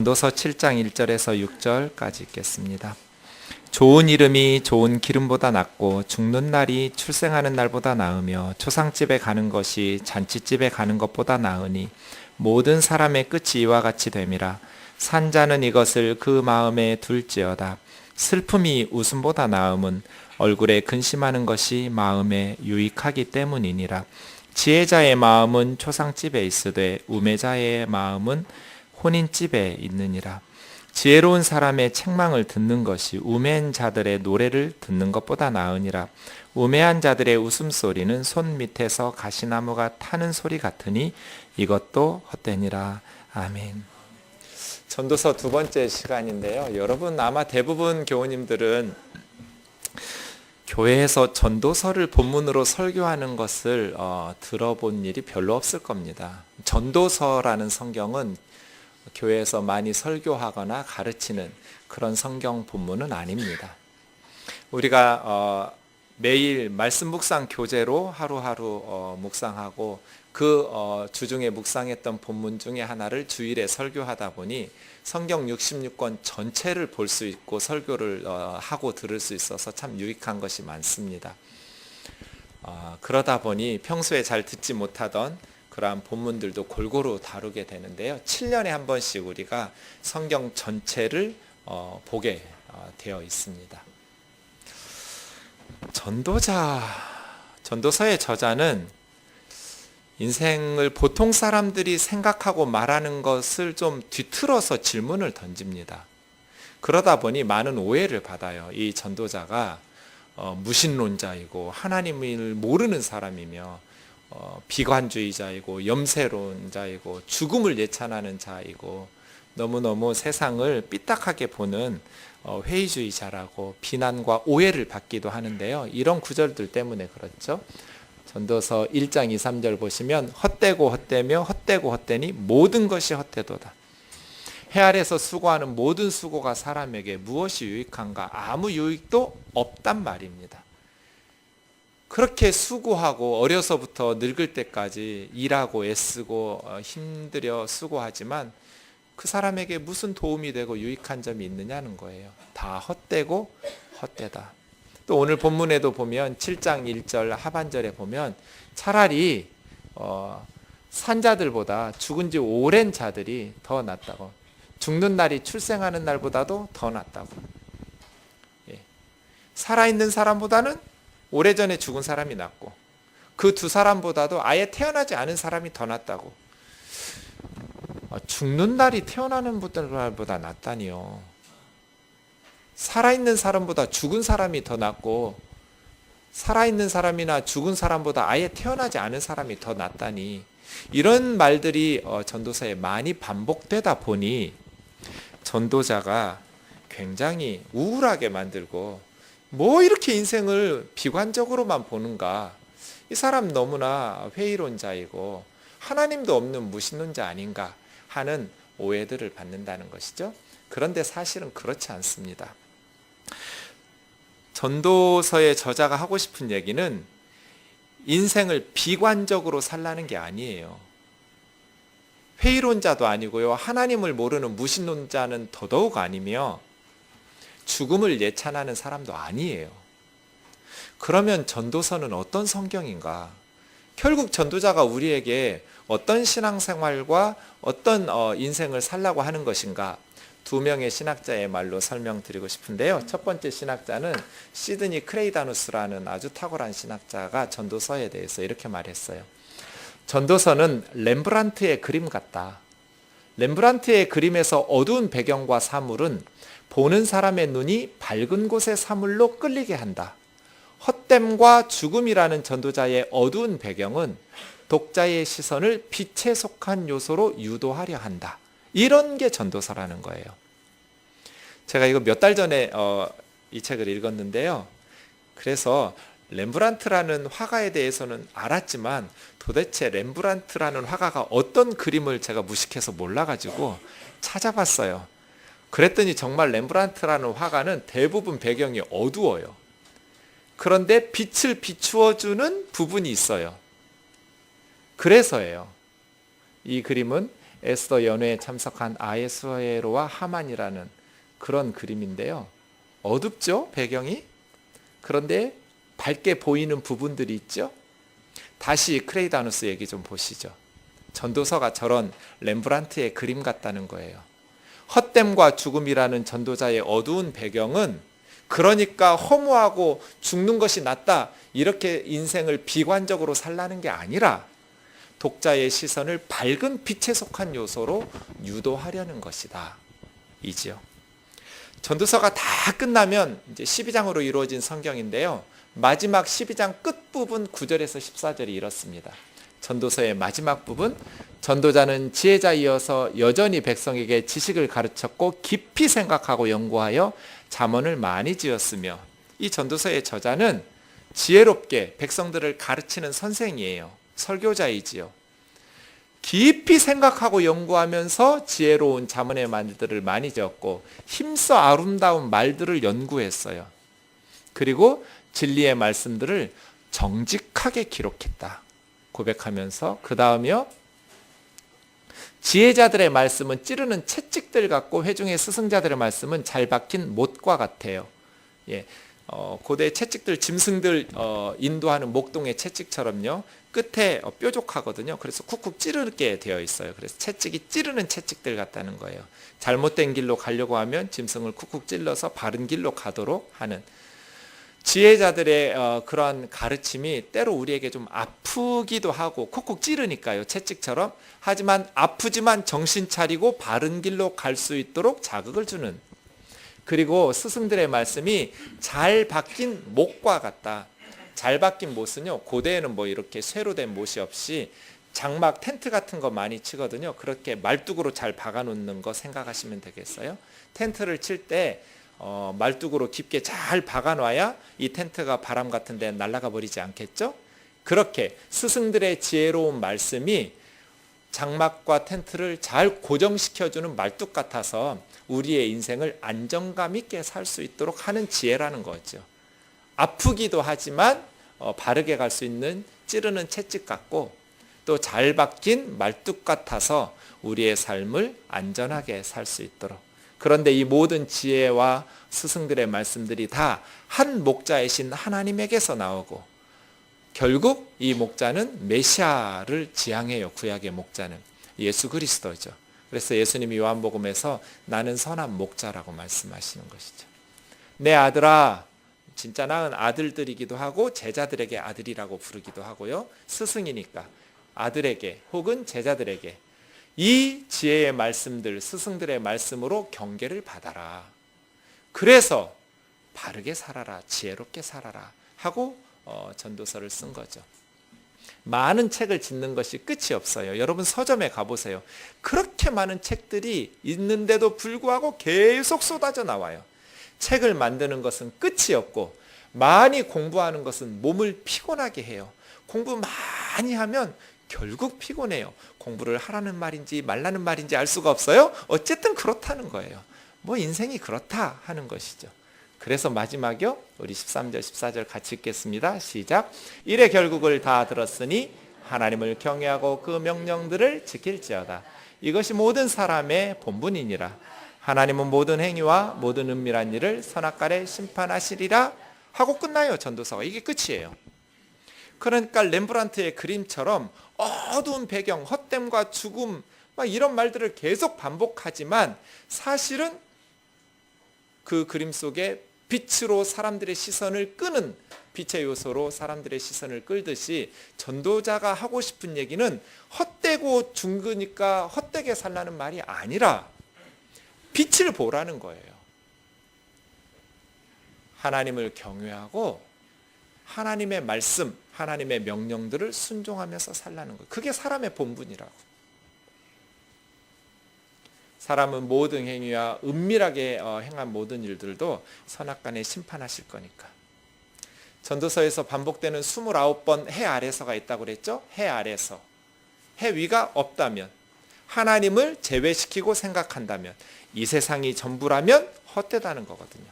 전도서 7장 1절에서 6절까지 읽겠습니다. 좋은 이름이 좋은 기름보다 낫고 죽는 날이 출생하는 날보다 나으며 초상집에 가는 것이 잔치집에 가는 것보다 나으니 모든 사람의 끝이 이와 같이 됨이라. 산자는 이것을 그 마음에 둘지어다. 슬픔이 웃음보다 나음은 얼굴에 근심하는 것이 마음에 유익하기 때문이니라. 지혜자의 마음은 초상집에 있으되 우매자의 마음은 혼인집에 있느니라. 지혜로운 사람의 책망을 듣는 것이 우매한 자들의 노래를 듣는 것보다 나으니라. 우매한 자들의 웃음소리는 손 밑에서 가시나무가 타는 소리 같으니 이것도 헛되니라. 아멘. 전도서 두 번째 시간인데요. 여러분 아마 대부분 교우님들은 교회에서 전도서를 본문으로 설교하는 것을 들어본 일이 별로 없을 겁니다. 전도서라는 성경은 교회에서 많이 설교하거나 가르치는 그런 성경 본문은 아닙니다. 우리가 매일 말씀 묵상 교재로 하루하루 묵상하고 그 주중에 묵상했던 본문 중에 하나를 주일에 설교하다 보니 성경 66권 전체를 볼 수 있고 설교를 하고 들을 수 있어서 참 유익한 것이 많습니다. 그러다 보니 평소에 잘 듣지 못하던 그러한 본문들도 골고루 다루게 되는데요. 7년에 한 번씩 우리가 성경 전체를 보게 되어 있습니다. 전도서의 저자는 인생을 보통 사람들이 생각하고 말하는 것을 좀 뒤틀어서 질문을 던집니다. 그러다 보니 많은 오해를 받아요. 이 전도자가 무신론자이고 하나님을 모르는 사람이며 비관주의자이고 염세론자이고 죽음을 예찬하는 자이고 너무너무 세상을 삐딱하게 보는 회의주의자라고 비난과 오해를 받기도 하는데요. 이런 구절들 때문에 그렇죠. 전도서 1장 2, 3절 보시면 헛되고 헛되며 헛되고 헛되니 모든 것이 헛되도다. 해 아래서 수고하는 모든 수고가 사람에게 무엇이 유익한가? 아무 유익도 없단 말입니다. 그렇게 수고하고 어려서부터 늙을 때까지 일하고 애쓰고 힘들여 수고하지만 그 사람에게 무슨 도움이 되고 유익한 점이 있느냐는 거예요. 다 헛되고 헛되다. 또 오늘 본문에도 보면 7장 1절 하반절에 보면 차라리 산자들보다 죽은 지 오랜 자들이 더 낫다고. 죽는 날이 출생하는 날보다도 더 낫다고. 살아있는 사람보다는 오래전에 죽은 사람이 낫고 그 두 사람보다도 아예 태어나지 않은 사람이 더 낫다고. 죽는 날이 태어나는 분들보다 낫다니요. 살아있는 사람보다 죽은 사람이 더 낫고 살아있는 사람이나 죽은 사람보다 아예 태어나지 않은 사람이 더 낫다니, 이런 말들이 전도서에 많이 반복되다 보니 전도자가 굉장히 우울하게 만들고 뭐 이렇게 인생을 비관적으로만 보는가, 이 사람 너무나 회의론자이고 하나님도 없는 무신론자 아닌가 하는 오해들을 받는다는 것이죠. 그런데 사실은 그렇지 않습니다. 전도서의 저자가 하고 싶은 얘기는 인생을 비관적으로 살라는 게 아니에요. 회의론자도 아니고요, 하나님을 모르는 무신론자는 더더욱 아니며 죽음을 예찬하는 사람도 아니에요. 그러면 전도서는 어떤 성경인가? 결국 전도자가 우리에게 어떤 신앙생활과 어떤 인생을 살라고 하는 것인가? 두 명의 신학자의 말로 설명드리고 싶은데요. 첫 번째 신학자는 시드니 크레이다누스라는 아주 탁월한 신학자가 전도서에 대해서 이렇게 말했어요. 전도서는 렘브란트의 그림 같다. 렘브란트의 그림에서 어두운 배경과 사물은 보는 사람의 눈이 밝은 곳의 사물로 끌리게 한다. 헛됨과 죽음이라는 전도자의 어두운 배경은 독자의 시선을 빛에 속한 요소로 유도하려 한다. 이런 게 전도서라는 거예요. 제가 이거 몇 달 전에 이 책을 읽었는데요. 그래서 렘브란트라는 화가에 대해서는 알았지만 도대체 렘브란트라는 화가가 어떤 그림을 제가 무식해서 몰라가지고 찾아봤어요. 그랬더니 정말 렘브란트라는 화가는 대부분 배경이 어두워요. 그런데 빛을 비추어주는 부분이 있어요. 그래서예요. 이 그림은 에스더 연회에 참석한 아에스웨로와 하만이라는 그런 그림인데요. 어둡죠, 배경이? 그런데 밝게 보이는 부분들이 있죠. 다시 크레이다누스 얘기 좀 보시죠. 전도서가 저런 렘브란트의 그림 같다는 거예요. 헛됨과 죽음이라는 전도자의 어두운 배경은 그러니까 허무하고 죽는 것이 낫다, 이렇게 인생을 비관적으로 살라는 게 아니라 독자의 시선을 밝은 빛에 속한 요소로 유도하려는 것이다, 이지요. 전도서가 다 끝나면 이제 12장으로 이루어진 성경인데요. 마지막 12장 끝부분 9절에서 14절이 이렇습니다. 전도서의 마지막 부분, 전도자는 지혜자이어서 여전히 백성에게 지식을 가르쳤고 깊이 생각하고 연구하여 잠언을 많이 지었으며, 이 전도서의 저자는 지혜롭게 백성들을 가르치는 선생이에요. 설교자이지요. 깊이 생각하고 연구하면서 지혜로운 잠언의 말들을 많이 지었고 힘써 아름다운 말들을 연구했어요. 그리고 진리의 말씀들을 정직하게 기록했다 고백하면서, 그 다음이요, 지혜자들의 말씀은 찌르는 채찍들 같고 회중의 스승자들의 말씀은 잘 박힌 못과 같아요. 예, 고대 채찍들, 짐승들 인도하는 목동의 채찍처럼요, 끝에 뾰족하거든요. 그래서 쿡쿡 찌르게 되어 있어요. 그래서 채찍이 찌르는 채찍들 같다는 거예요. 잘못된 길로 가려고 하면 짐승을 쿡쿡 찔러서 바른 길로 가도록 하는, 지혜자들의 그러한 가르침이 때로 우리에게 좀 아프기도 하고 콕콕 찌르니까요, 채찍처럼. 하지만 아프지만 정신 차리고 바른 길로 갈 수 있도록 자극을 주는, 그리고 스승들의 말씀이 잘 박힌 못과 같다. 잘 박힌 못은요, 고대에는 뭐 이렇게 쇠로 된 못이 없이 장막 텐트 같은 거 많이 치거든요. 그렇게 말뚝으로 잘 박아 놓는 거 생각하시면 되겠어요. 텐트를 칠 때 말뚝으로 깊게 잘 박아 놔야 이 텐트가 바람 같은 데 날아가 버리지 않겠죠? 그렇게 스승들의 지혜로운 말씀이 장막과 텐트를 잘 고정시켜주는 말뚝 같아서 우리의 인생을 안정감 있게 살 수 있도록 하는 지혜라는 거죠. 아프기도 하지만 바르게 갈 수 있는 찌르는 채찍 같고, 또 잘 박힌 말뚝 같아서 우리의 삶을 안전하게 살 수 있도록. 그런데 이 모든 지혜와 스승들의 말씀들이 다 한 목자이신 하나님에게서 나오고, 결국 이 목자는 메시아를 지향해요. 구약의 목자는 예수 그리스도죠. 그래서 예수님이 요한복음에서 나는 선한 목자라고 말씀하시는 것이죠. 내 아들아, 진짜 낳은 아들들이기도 하고 제자들에게 아들이라고 부르기도 하고요. 스승이니까 아들에게 혹은 제자들에게 이 지혜의 말씀들, 스승들의 말씀으로 경계를 받아라. 그래서 바르게 살아라, 지혜롭게 살아라 하고 전도서를 쓴 거죠. 많은 책을 짓는 것이 끝이 없어요. 여러분 서점에 가보세요. 그렇게 많은 책들이 있는데도 불구하고 계속 쏟아져 나와요. 책을 만드는 것은 끝이 없고, 많이 공부하는 것은 몸을 피곤하게 해요. 공부 많이 하면 결국 피곤해요. 공부를 하라는 말인지 말라는 말인지 알 수가 없어요. 어쨌든 그렇다는 거예요. 뭐 인생이 그렇다 하는 것이죠. 그래서 마지막이요, 우리 13절 14절 같이 읽겠습니다. 시작. 이래 결국을 다 들었으니 하나님을 경외하고 그 명령들을 지킬지어다. 이것이 모든 사람의 본분이니라. 하나님은 모든 행위와 모든 은밀한 일을 선악간에 심판하시리라 하고 끝나요. 전도서가. 이게 끝이에요. 그러니까 렘브란트의 그림처럼 어두운 배경, 헛됨과 죽음, 막 이런 말들을 계속 반복하지만 사실은 그 그림 속에 빛으로 사람들의 시선을 끄는, 빛의 요소로 사람들의 시선을 끌듯이 전도자가 하고 싶은 얘기는 헛되고 죽으니까 헛되게 살라는 말이 아니라 빛을 보라는 거예요. 하나님을 경외하고 하나님의 말씀, 하나님의 명령들을 순종하면서 살라는 거예요. 그게 사람의 본분이라고. 사람은 모든 행위와 은밀하게 행한 모든 일들도 선악간에 심판하실 거니까. 전도서에서 반복되는 29번 해 아래서가 있다고 그랬죠? 해 아래서. 해 위가 없다면, 하나님을 제외시키고 생각한다면, 이 세상이 전부라면 헛되다는 거거든요.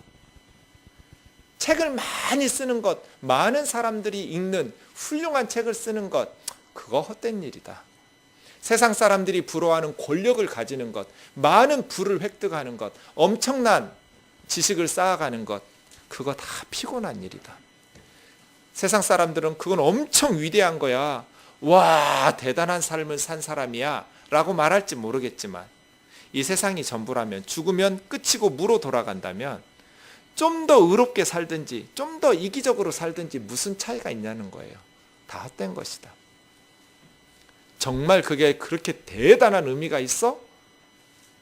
책을 많이 쓰는 것, 많은 사람들이 읽는 훌륭한 책을 쓰는 것, 그거 헛된 일이다. 세상 사람들이 부러워하는 권력을 가지는 것, 많은 부를 획득하는 것, 엄청난 지식을 쌓아가는 것, 그거 다 피곤한 일이다. 세상 사람들은 그건 엄청 위대한 거야. 와, 대단한 삶을 산 사람이야 라고 말할지 모르겠지만, 이 세상이 전부라면, 죽으면 끝이고 무로 돌아간다면 좀 더 의롭게 살든지 좀 더 이기적으로 살든지 무슨 차이가 있냐는 거예요. 다 헛된 것이다. 정말 그게 그렇게 대단한 의미가 있어?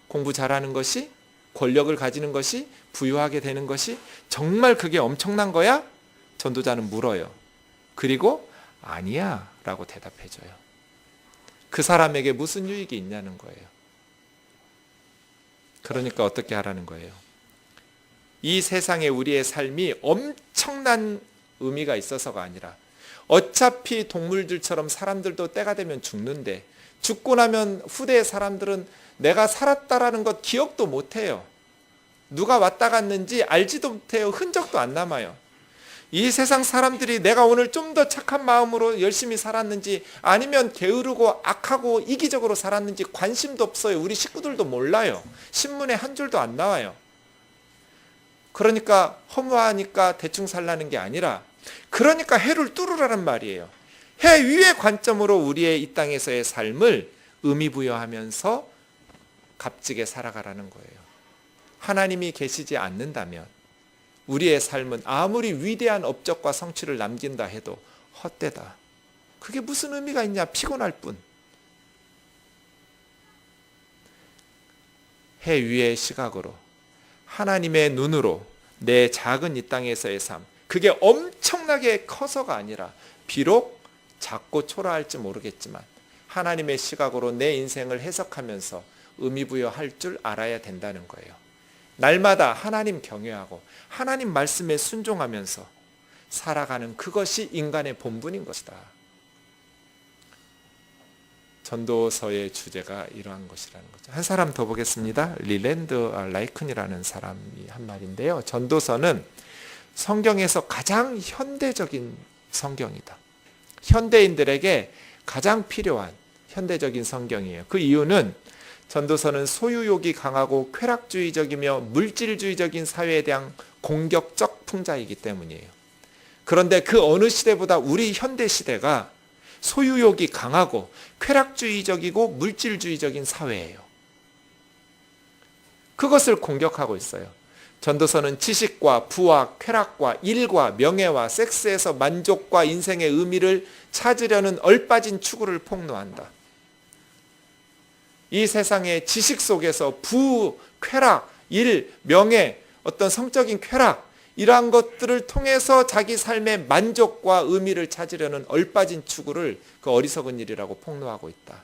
공부 잘하는 것이, 권력을 가지는 것이, 부유하게 되는 것이 정말 그게 엄청난 거야? 전도자는 물어요. 그리고 아니야 라고 대답해줘요. 그 사람에게 무슨 유익이 있냐는 거예요. 그러니까 어떻게 하라는 거예요? 이 세상에 우리의 삶이 엄청난 의미가 있어서가 아니라, 어차피 동물들처럼 사람들도 때가 되면 죽는데, 죽고 나면 후대의 사람들은 내가 살았다라는 것 기억도 못해요. 누가 왔다 갔는지 알지도 못해요. 흔적도 안 남아요. 이 세상 사람들이 내가 오늘 좀 더 착한 마음으로 열심히 살았는지, 아니면 게으르고 악하고 이기적으로 살았는지 관심도 없어요. 우리 식구들도 몰라요. 신문에 한 줄도 안 나와요. 그러니까 허무하니까 대충 살라는 게 아니라, 그러니까 해를 뚫으라는 말이에요. 해 위의 관점으로 우리의 이 땅에서의 삶을 의미 부여하면서 값지게 살아가라는 거예요. 하나님이 계시지 않는다면 우리의 삶은 아무리 위대한 업적과 성취를 남긴다 해도 헛되다. 그게 무슨 의미가 있냐? 피곤할 뿐. 해 위의 시각으로, 하나님의 눈으로 내 작은 이 땅에서의 삶, 그게 엄청나게 커서가 아니라, 비록 작고 초라할지 모르겠지만 하나님의 시각으로 내 인생을 해석하면서 의미 부여할 줄 알아야 된다는 거예요. 날마다 하나님 경외하고 하나님 말씀에 순종하면서 살아가는 그것이 인간의 본분인 것이다. 전도서의 주제가 이러한 것이라는 거죠. 한 사람 더 보겠습니다. 리랜드 라이큰이라는 사람이 한 말인데요. 전도서는 성경에서 가장 현대적인 성경이다. 현대인들에게 가장 필요한 현대적인 성경이에요. 그 이유는 전도서는 소유욕이 강하고 쾌락주의적이며 물질주의적인 사회에 대한 공격적 풍자이기 때문이에요. 그런데 그 어느 시대보다 우리 현대 시대가 소유욕이 강하고 쾌락주의적이고 물질주의적인 사회예요. 그것을 공격하고 있어요. 전도서는 지식과 부와 쾌락과 일과 명예와 섹스에서 만족과 인생의 의미를 찾으려는 얼빠진 추구를 폭로한다. 이 세상의 지식 속에서 부, 쾌락, 일, 명예, 어떤 성적인 쾌락, 이러한 것들을 통해서 자기 삶의 만족과 의미를 찾으려는 얼빠진 추구를 그 어리석은 일이라고 폭로하고 있다.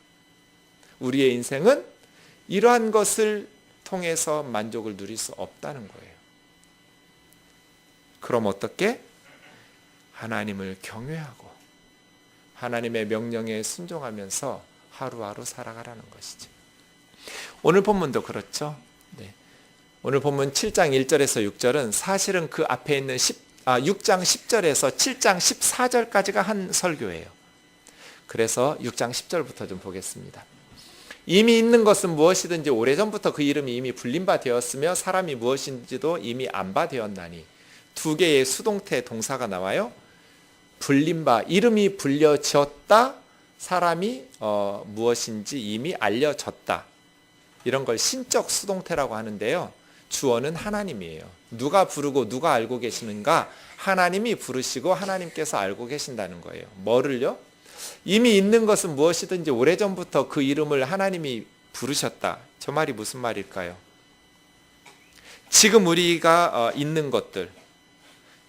우리의 인생은 이러한 것을 통해서 만족을 누릴 수 없다는 거예요. 그럼 어떻게? 하나님을 경외하고 하나님의 명령에 순종하면서 하루하루 살아가라는 것이죠. 오늘 본문도 그렇죠. 네. 오늘 본문 7장 1절에서 6절은 사실은 그 앞에 있는 6장 10절에서 7장 14절까지가 한 설교예요. 그래서 6장 10절부터 좀 보겠습니다. 이미 있는 것은 무엇이든지 오래전부터 그 이름이 이미 불린 바 되었으며 사람이 무엇인지도 이미 안 바 되었나니. 두 개의 수동태 동사가 나와요. 불린 바, 이름이 불려졌다. 사람이 무엇인지 이미 알려졌다. 이런 걸 신적 수동태라고 하는데요. 주어는 하나님이에요. 누가 부르고 누가 알고 계시는가? 하나님이 부르시고 하나님께서 알고 계신다는 거예요. 뭐를요? 이미 있는 것은 무엇이든지 오래전부터 그 이름을 하나님이 부르셨다. 저 말이 무슨 말일까요? 지금 우리가 있는 것들,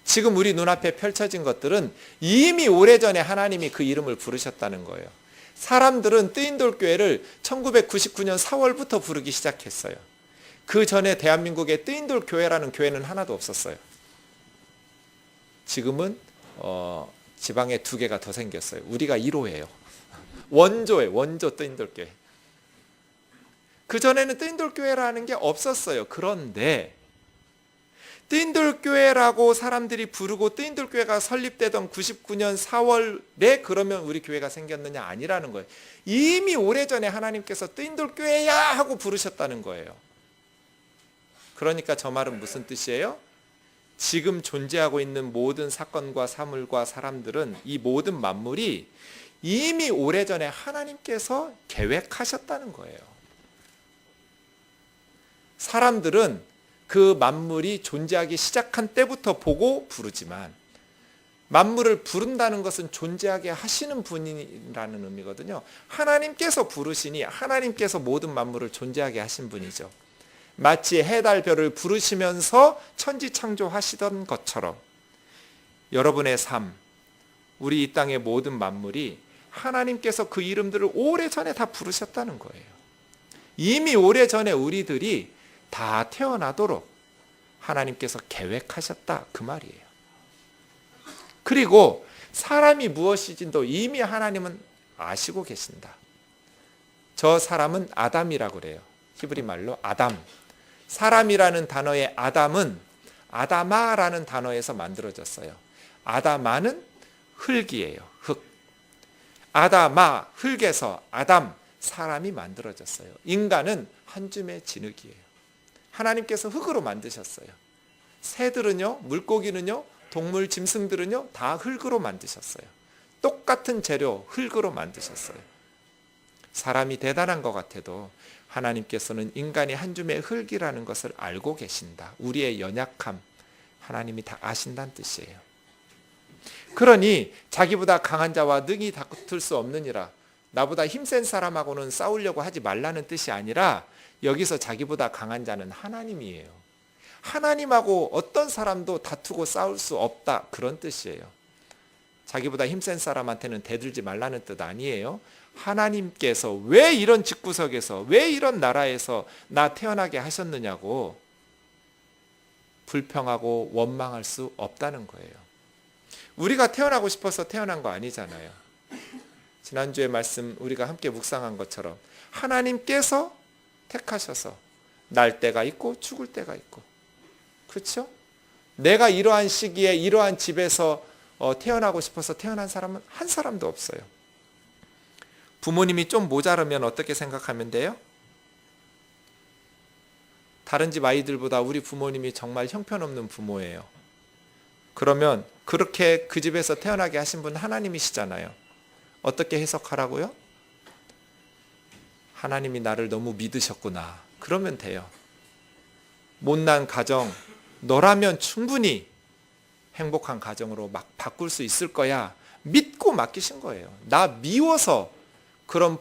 지금 우리 눈앞에 펼쳐진 것들은 이미 오래전에 하나님이 그 이름을 부르셨다는 거예요. 사람들은 뜨인돌교회를 1999년 4월부터 부르기 시작했어요. 그 전에 대한민국에 뜨인돌교회라는 교회는 하나도 없었어요. 지금은 지방에 2개가 더 생겼어요. 우리가 1호예요. 원조 뜨인돌교회. 그 전에는 뜨인돌교회라는 게 없었어요. 그런데 뜨인돌교회라고 사람들이 부르고 뜨인돌교회가 설립되던 99년 4월에 그러면 우리 교회가 생겼느냐? 아니라는 거예요. 이미 오래전에 하나님께서 뜨인돌교회야 하고 부르셨다는 거예요. 그러니까 저 말은 무슨 뜻이에요? 지금 존재하고 있는 모든 사건과 사물과 사람들은, 이 모든 만물이 이미 오래전에 하나님께서 계획하셨다는 거예요. 사람들은 그 만물이 존재하기 시작한 때부터 보고 부르지만, 만물을 부른다는 것은 존재하게 하시는 분이라는 의미거든요. 하나님께서 부르시니 하나님께서 모든 만물을 존재하게 하신 분이죠. 마치 해, 달, 별을 부르시면서 천지 창조하시던 것처럼 여러분의 삶, 우리 이 땅의 모든 만물이 하나님께서 그 이름들을 오래전에 다 부르셨다는 거예요. 이미 오래전에 우리들이 다 태어나도록 하나님께서 계획하셨다, 그 말이에요. 그리고 사람이 무엇이진도 이미 하나님은 아시고 계신다. 저 사람은 아담이라고 그래요. 히브리 말로 아담. 사람이라는 단어의 아담은 아다마라는 단어에서 만들어졌어요. 아다마는 흙이에요. 흙. 아다마, 흙에서 아담, 사람이 만들어졌어요. 인간은 한 줌의 진흙이에요. 하나님께서 흙으로 만드셨어요. 새들은요, 물고기는요, 동물, 짐승들은요, 다 흙으로 만드셨어요. 똑같은 재료, 흙으로 만드셨어요. 사람이 대단한 것 같아도 하나님께서는 인간이 한 줌의 흙이라는 것을 알고 계신다. 우리의 연약함, 하나님이 다 아신다는 뜻이에요. 그러니 자기보다 강한 자와 능히 다툴 수 없느니라. 나보다 힘센 사람하고는 싸우려고 하지 말라는 뜻이 아니라, 여기서 자기보다 강한 자는 하나님이에요. 하나님하고 어떤 사람도 다투고 싸울 수 없다, 그런 뜻이에요. 자기보다 힘센 사람한테는 대들지 말라는 뜻 아니에요. 하나님께서 왜 이런 집구석에서, 왜 이런 나라에서 나 태어나게 하셨느냐고 불평하고 원망할 수 없다는 거예요. 우리가 태어나고 싶어서 태어난 거 아니잖아요. 지난주에 말씀 우리가 함께 묵상한 것처럼 하나님께서 택하셔서 날 때가 있고 죽을 때가 있고, 그렇죠? 내가 이러한 시기에 이러한 집에서 태어나고 싶어서 태어난 사람은 한 사람도 없어요. 부모님이 좀 모자르면 어떻게 생각하면 돼요? 다른 집 아이들보다 우리 부모님이 정말 형편없는 부모예요. 그러면 그렇게 그 집에서 태어나게 하신 분 하나님이시잖아요. 어떻게 해석하라고요? 하나님이 나를 너무 믿으셨구나. 그러면 돼요. 못난 가정, 너라면 충분히 행복한 가정으로 막 바꿀 수 있을 거야. 믿고 맡기신 거예요. 나 미워서 그런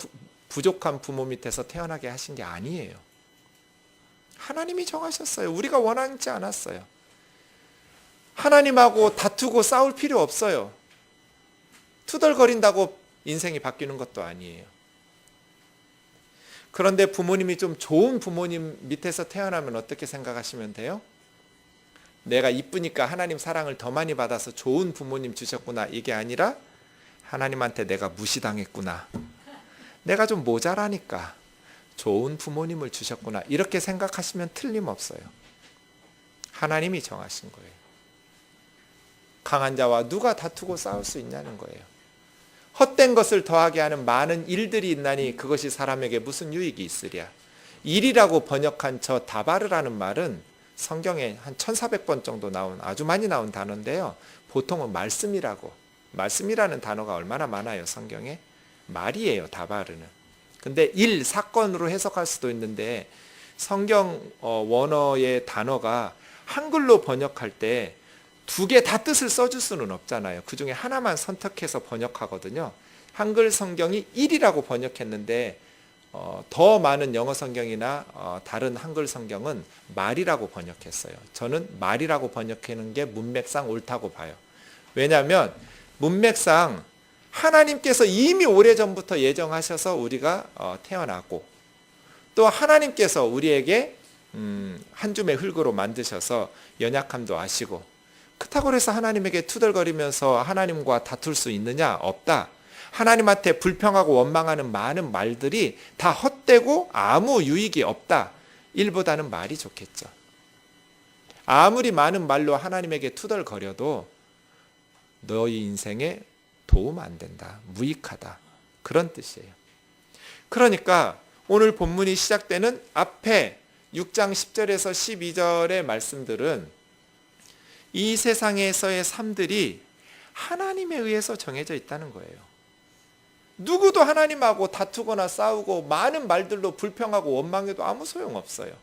부족한 부모 밑에서 태어나게 하신 게 아니에요. 하나님이 정하셨어요. 우리가 원하지 않았어요. 하나님하고 다투고 싸울 필요 없어요. 투덜거린다고 인생이 바뀌는 것도 아니에요. 그런데 부모님이 좀 좋은 부모님 밑에서 태어나면 어떻게 생각하시면 돼요? 내가 이쁘니까 하나님 사랑을 더 많이 받아서 좋은 부모님 주셨구나, 이게 아니라 하나님한테 내가 무시당했구나, 내가 좀 모자라니까 좋은 부모님을 주셨구나, 이렇게 생각하시면 틀림없어요. 하나님이 정하신 거예요. 강한 자와 누가 다투고 싸울 수 있냐는 거예요. 헛된 것을 더하게 하는 많은 일들이 있나니 그것이 사람에게 무슨 유익이 있으랴. 일이라고 번역한 저 다바르라는 말은 성경에 한 1400번 정도 나온, 아주 많이 나온 단어인데요. 보통은 말씀이라는 단어가 얼마나 많아요, 성경에. 말이에요, 다바르는. 근데 일, 사건으로 해석할 수도 있는데 성경 원어의 단어가 한글로 번역할 때 두 개 다 뜻을 써줄 수는 없잖아요. 그 중에 하나만 선택해서 번역하거든요. 한글 성경이 일이라고 번역했는데 더 많은 영어 성경이나 다른 한글 성경은 말이라고 번역했어요. 저는 말이라고 번역하는 게 문맥상 옳다고 봐요. 왜냐하면 문맥상 하나님께서 이미 오래전부터 예정하셔서 우리가 태어나고, 또 하나님께서 우리에게 한 줌의 흙으로 만드셔서 연약함도 아시고, 그렇다고 해서 하나님에게 투덜거리면서 하나님과 다툴 수 있느냐? 없다. 하나님한테 불평하고 원망하는 많은 말들이 다 헛되고 아무 유익이 없다. 일보다는 말이 좋겠죠. 아무리 많은 말로 하나님에게 투덜거려도 너희 인생에 도움 안 된다. 무익하다. 그런 뜻이에요. 그러니까 오늘 본문이 시작되는 앞에 6장 10절에서 12절의 말씀들은 이 세상에서의 삶들이 하나님에 의해서 정해져 있다는 거예요. 누구도 하나님하고 다투거나 싸우고 많은 말들로 불평하고 원망해도 아무 소용없어요.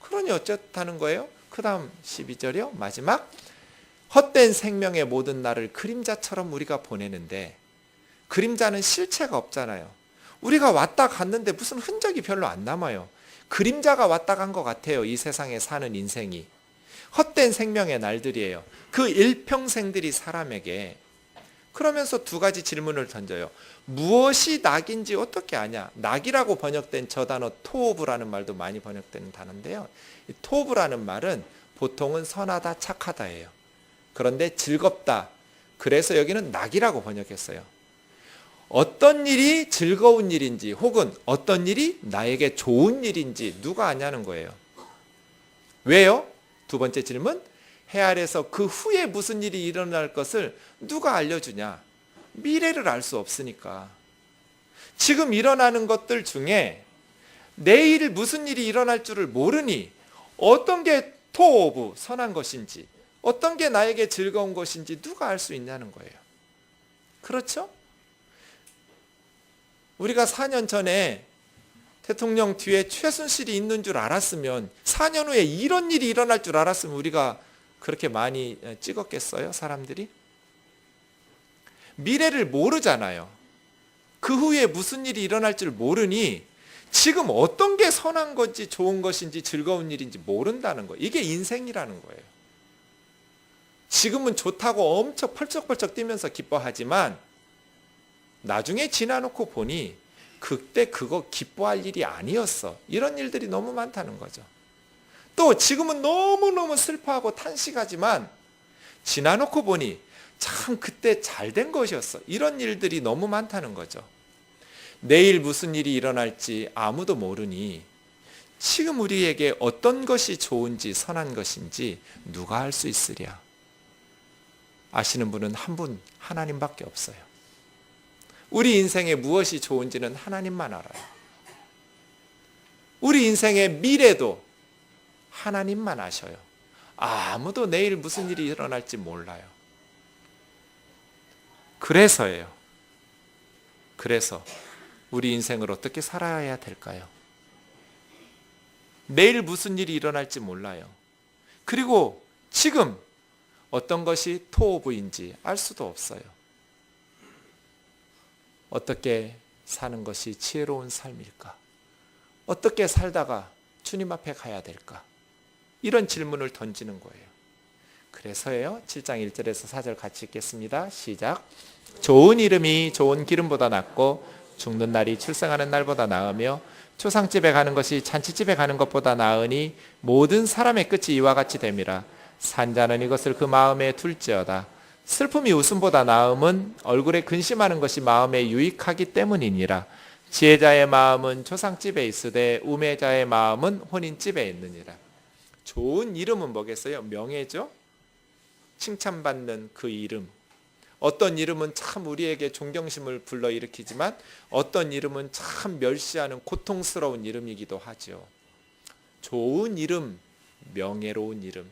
그러니 어쨌다는 거예요? 그 다음 12절이요. 마지막 헛된 생명의 모든 날을 그림자처럼 우리가 보내는데 그림자는 실체가 없잖아요. 우리가 왔다 갔는데 무슨 흔적이 별로 안 남아요. 그림자가 왔다 간 것 같아요. 이 세상에 사는 인생이. 헛된 생명의 날들이에요. 그 일평생들이 사람에게. 그러면서 두 가지 질문을 던져요. 무엇이 낙인지 어떻게 아냐? 낙이라고 번역된 저 단어 토브라는 말도 많이 번역되는 단어인데요. 이 토브라는 말은 보통은 선하다, 착하다예요. 그런데 즐겁다. 그래서 여기는 낙이라고 번역했어요. 어떤 일이 즐거운 일인지 혹은 어떤 일이 나에게 좋은 일인지 누가 아냐는 거예요. 왜요? 두 번째 질문. 해 아래서 그 후에 무슨 일이 일어날 것을 누가 알려주냐? 미래를 알 수 없으니까. 지금 일어나는 것들 중에 내일 무슨 일이 일어날 줄을 모르니 어떤 게 토오브, 선한 것인지 어떤 게 나에게 즐거운 것인지 누가 알 수 있냐는 거예요. 그렇죠? 우리가 4년 전에 대통령 뒤에 최순실이 있는 줄 알았으면 4년 후에 이런 일이 일어날 줄 알았으면 우리가 그렇게 많이 찍었겠어요? 사람들이? 미래를 모르잖아요. 그 후에 무슨 일이 일어날 줄 모르니 지금 어떤 게 선한 건지 좋은 것인지 즐거운 일인지 모른다는 거예요. 이게 인생이라는 거예요. 지금은 좋다고 엄청 펄쩍펄쩍 뛰면서 기뻐하지만 나중에 지나놓고 보니 그때 그거 기뻐할 일이 아니었어. 이런 일들이 너무 많다는 거죠. 또 지금은 너무너무 슬퍼하고 탄식하지만 지나놓고 보니 참 그때 잘된 것이었어. 이런 일들이 너무 많다는 거죠. 내일 무슨 일이 일어날지 아무도 모르니 지금 우리에게 어떤 것이 좋은지 선한 것인지 누가 알 수 있으랴. 아시는 분은 한 분, 하나님밖에 없어요. 우리 인생에 무엇이 좋은지는 하나님만 알아요. 우리 인생의 미래도 하나님만 아셔요. 아무도 내일 무슨 일이 일어날지 몰라요. 그래서예요. 그래서 우리 인생을 어떻게 살아야 될까요? 내일 무슨 일이 일어날지 몰라요. 그리고 지금 어떤 것이 토오브인지 알 수도 없어요. 어떻게 사는 것이 지혜로운 삶일까? 어떻게 살다가 주님 앞에 가야 될까? 이런 질문을 던지는 거예요. 그래서예요. 7장 1절에서 4절 같이 읽겠습니다. 시작. 좋은 이름이 좋은 기름보다 낫고 죽는 날이 출생하는 날보다 나으며 초상집에 가는 것이 잔치집에 가는 것보다 나으니 모든 사람의 끝이 이와 같이 됨이라. 산자는 이것을 그 마음에 둘지어다. 슬픔이 웃음보다 나음은 얼굴에 근심하는 것이 마음에 유익하기 때문이니라. 지혜자의 마음은 초상집에 있으되 우매자의 마음은 혼인집에 있느니라. 좋은 이름은 뭐겠어요? 명예죠? 칭찬받는 그 이름. 어떤 이름은 참 우리에게 존경심을 불러일으키지만 어떤 이름은 참 멸시하는 고통스러운 이름이기도 하죠. 좋은 이름, 명예로운 이름,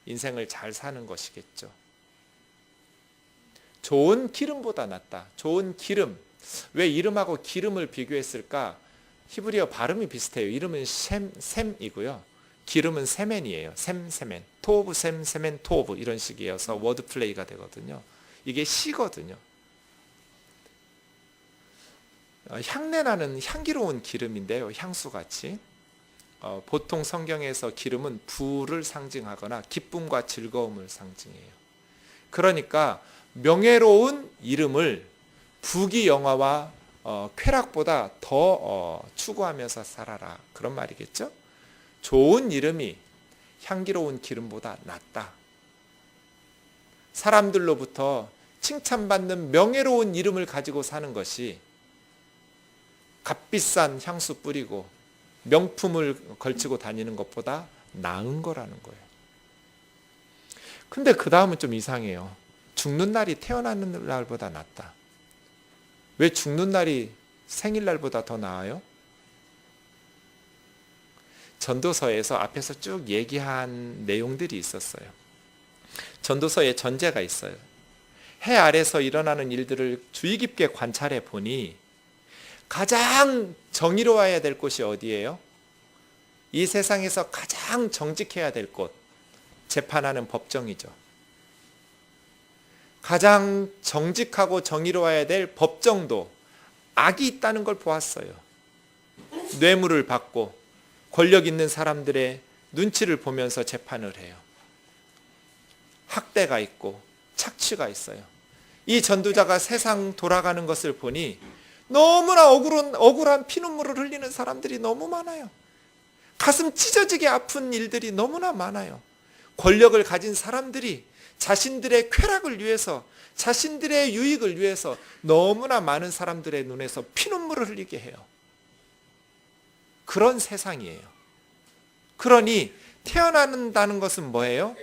인생을 잘 사는 것이겠죠. 좋은 기름보다 낫다. 좋은 기름. 왜 이름하고 기름을 비교했을까? 히브리어 발음이 비슷해요. 이름은 셈이고요. 기름은 세멘이에요. 세멘. 토브 세멘 토브 이런 식이어서 워드 플레이가 되거든요. 이게 시거든요. 향내나는 향기로운 기름인데요. 향수같이. 보통 성경에서 기름은 부를 상징하거나 기쁨과 즐거움을 상징해요. 그러니까 명예로운 이름을 부귀영화와 쾌락보다 더 추구하면서 살아라. 그런 말이겠죠? 좋은 이름이 향기로운 기름보다 낫다. 사람들로부터 칭찬받는 명예로운 이름을 가지고 사는 것이 값비싼 향수 뿌리고 명품을 걸치고 다니는 것보다 나은 거라는 거예요. 근데 그 다음은 좀 이상해요. 죽는 날이 태어나는 날보다 낫다. 왜 죽는 날이 생일날보다 더 나아요? 전도서에서 앞에서 쭉 얘기한 내용들이 있었어요. 전도서에 전제가 있어요. 해 아래서 일어나는 일들을 주의 깊게 관찰해 보니 가장 정의로워야 될 곳이 어디예요? 이 세상에서 가장 정직해야 될 곳, 재판하는 법정이죠. 가장 정직하고 정의로워야 될 법정도 악이 있다는 걸 보았어요. 뇌물을 받고 권력 있는 사람들의 눈치를 보면서 재판을 해요. 학대가 있고 착취가 있어요. 이 전도자가 세상 돌아가는 것을 보니 너무나 억울한 피눈물을 흘리는 사람들이 너무 많아요. 가슴 찢어지게 아픈 일들이 너무나 많아요. 권력을 가진 사람들이 자신들의 쾌락을 위해서, 자신들의 유익을 위해서 너무나 많은 사람들의 눈에서 피눈물을 흘리게 해요. 그런 세상이에요. 그러니 태어난다는 것은 뭐예요?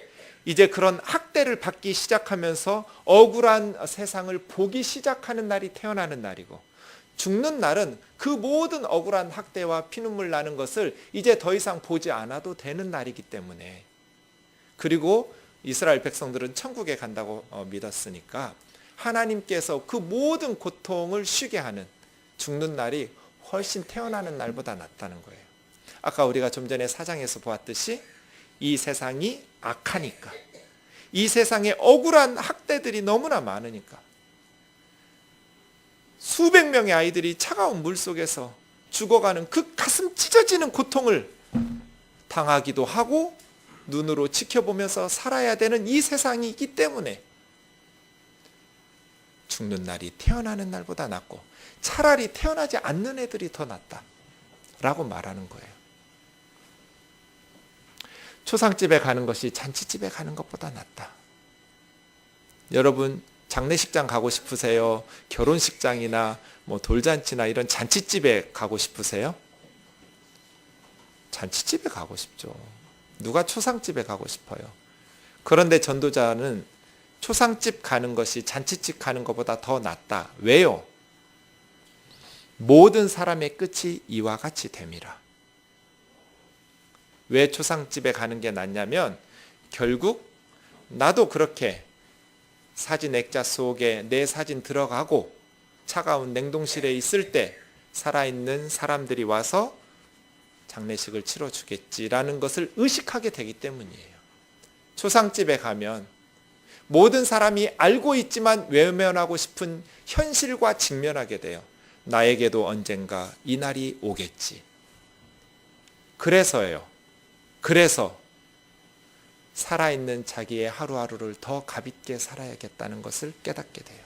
이제 그런 학대를 받기 시작하면서 억울한 세상을 보기 시작하는 날이 태어나는 날이고, 죽는 날은 그 모든 억울한 학대와 피눈물 나는 것을 이제 더 이상 보지 않아도 되는 날이기 때문에, 그리고 이스라엘 백성들은 천국에 간다고 믿었으니까 하나님께서 그 모든 고통을 쉬게 하는 죽는 날이 훨씬 태어나는 날보다 낫다는 거예요. 아까 우리가 좀 전에 4장에서 보았듯이 이 세상이 악하니까, 이 세상에 억울한 학대들이 너무나 많으니까 수백 명의 아이들이 차가운 물 속에서 죽어가는 그 가슴 찢어지는 고통을 당하기도 하고 눈으로 지켜보면서 살아야 되는 이 세상이기 때문에 죽는 날이 태어나는 날보다 낫고 차라리 태어나지 않는 애들이 더 낫다 라고 말하는 거예요. 초상집에 가는 것이 잔치집에 가는 것보다 낫다. 여러분 장례식장 가고 싶으세요? 결혼식장이나 돌잔치나 이런 잔치집에 가고 싶으세요? 잔치집에 가고 싶죠. 누가 초상집에 가고 싶어요? 그런데 전도자는 초상집 가는 것이 잔치집 가는 것보다 더 낫다. 왜요? 모든 사람의 끝이 이와 같이 됨이라. 왜 초상집에 가는 게 낫냐면, 결국 나도 그렇게 사진 액자 속에 내 사진 들어가고 차가운 냉동실에 있을 때 살아있는 사람들이 와서 장례식을 치러주겠지라는 것을 의식하게 되기 때문이에요. 초상집에 가면 모든 사람이 알고 있지만 외면하고 싶은 현실과 직면하게 돼요. 나에게도 언젠가 이 날이 오겠지. 그래서 살아있는 자기의 하루하루를 더 가볍게 살아야겠다는 것을 깨닫게 돼요.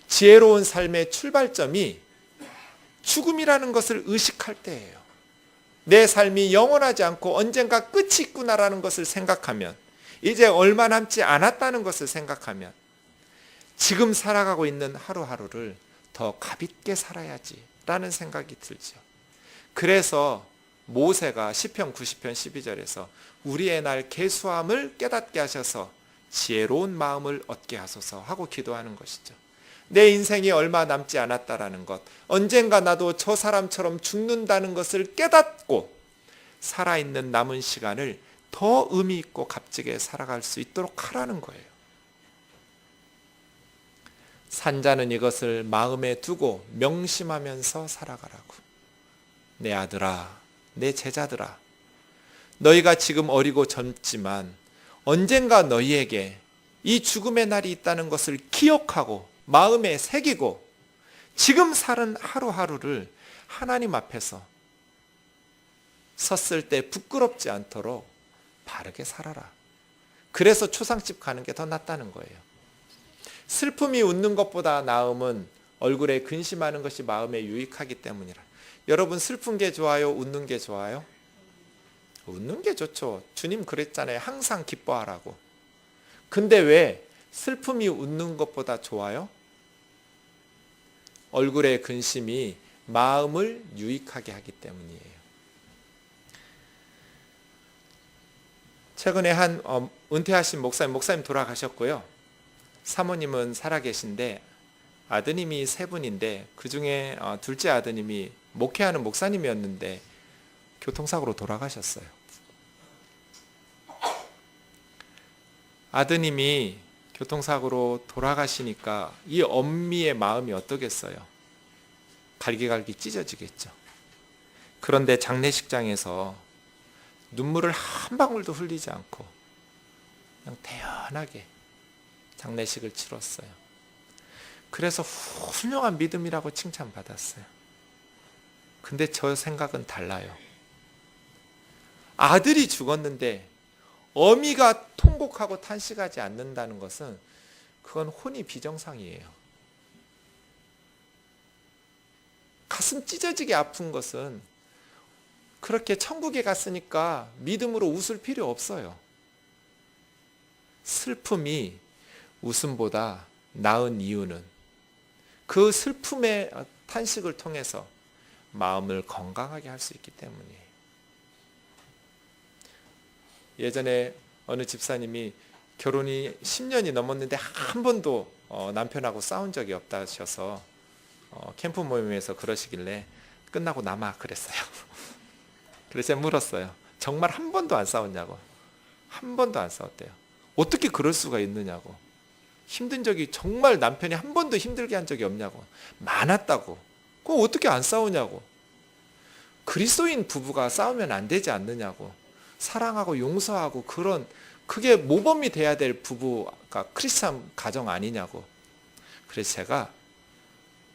지혜로운 삶의 출발점이 죽음이라는 것을 의식할 때예요. 내 삶이 영원하지 않고 언젠가 끝이 있구나라는 것을 생각하면, 이제 얼마 남지 않았다는 것을 생각하면 지금 살아가고 있는 하루하루를 더 가볍게 살아야지라는 생각이 들죠. 그래서 모세가 시편 90편 12절에서 우리의 날 계수함을 깨닫게 하셔서 지혜로운 마음을 얻게 하소서 하고 기도하는 것이죠. 내 인생이 얼마 남지 않았다라는 것, 언젠가 나도 저 사람처럼 죽는다는 것을 깨닫고 살아있는 남은 시간을 더 의미 있고 값지게 살아갈 수 있도록 하라는 거예요. 산자는 이것을 마음에 두고 명심하면서 살아가라고. 내 아들아, 내 제자들아, 너희가 지금 어리고 젊지만 언젠가 너희에게 이 죽음의 날이 있다는 것을 기억하고 마음에 새기고 지금 사는 하루하루를 하나님 앞에서 섰을 때 부끄럽지 않도록 바르게 살아라. 그래서 초상집 가는 게 더 낫다는 거예요. 슬픔이 웃는 것보다 나음은 얼굴에 근심하는 것이 마음에 유익하기 때문이라. 여러분, 슬픈 게 좋아요? 웃는 게 좋아요? 웃는 게 좋죠. 주님 그랬잖아요. 항상 기뻐하라고. 근데 왜 슬픔이 웃는 것보다 좋아요? 얼굴의 근심이 마음을 유익하게 하기 때문이에요. 최근에 한 은퇴하신 목사님 돌아가셨고요. 사모님은 살아계신데 아드님이 세 분인데 그중에 둘째 아드님이 목회하는 목사님이었는데 교통사고로 돌아가셨어요. 아드님이 교통사고로 돌아가시니까 이 엄미의 마음이 어떠겠어요? 갈기갈기 찢어지겠죠. 그런데 장례식장에서 눈물을 한 방울도 흘리지 않고 그냥 태연하게 장례식을 치렀어요. 그래서 훌륭한 믿음이라고 칭찬받았어요. 근데 저 생각은 달라요. 아들이 죽었는데 어미가 통곡하고 탄식하지 않는다는 것은 그건 혼이 비정상이에요. 가슴 찢어지게 아픈 것은 그렇게 천국에 갔으니까 믿음으로 웃을 필요 없어요. 슬픔이 웃음보다 나은 이유는 그 슬픔의 탄식을 통해서 마음을 건강하게 할 수 있기 때문이에요. 예전에 어느 집사님이 결혼이 10년이 넘었는데 한 번도 남편하고 싸운 적이 없다 하셔서 캠프 모임에서 그러시길래 끝나고 남아 그랬어요. 그래서 제가 물었어요. 정말 한 번도 안 싸웠냐고. 한 번도 안 싸웠대요. 어떻게 그럴 수가 있느냐고. 힘든 적이 정말 남편이 한 번도 힘들게 한 적이 없냐고. 많았다고. 그거 어떻게 안 싸우냐고. 그리스도인 부부가 싸우면 안 되지 않느냐고. 사랑하고 용서하고 그게 모범이 돼야 될 부부가 크리스찬 가정 아니냐고. 그래서 제가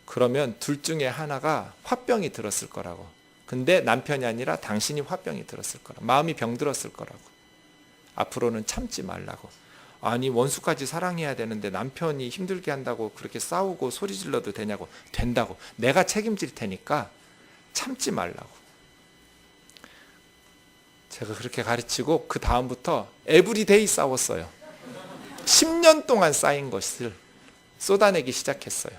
그러면 둘 중에 하나가 화병이 들었을 거라고. 근데 남편이 아니라 당신이 화병이 들었을 거라고. 마음이 병들었을 거라고. 앞으로는 참지 말라고. 아니 원수까지 사랑해야 되는데 남편이 힘들게 한다고 그렇게 싸우고 소리 질러도 되냐고. 된다고. 내가 책임질 테니까 참지 말라고. 제가 그렇게 가르치고 그 다음부터 에브리데이 싸웠어요. 10년 동안 쌓인 것을 쏟아내기 시작했어요.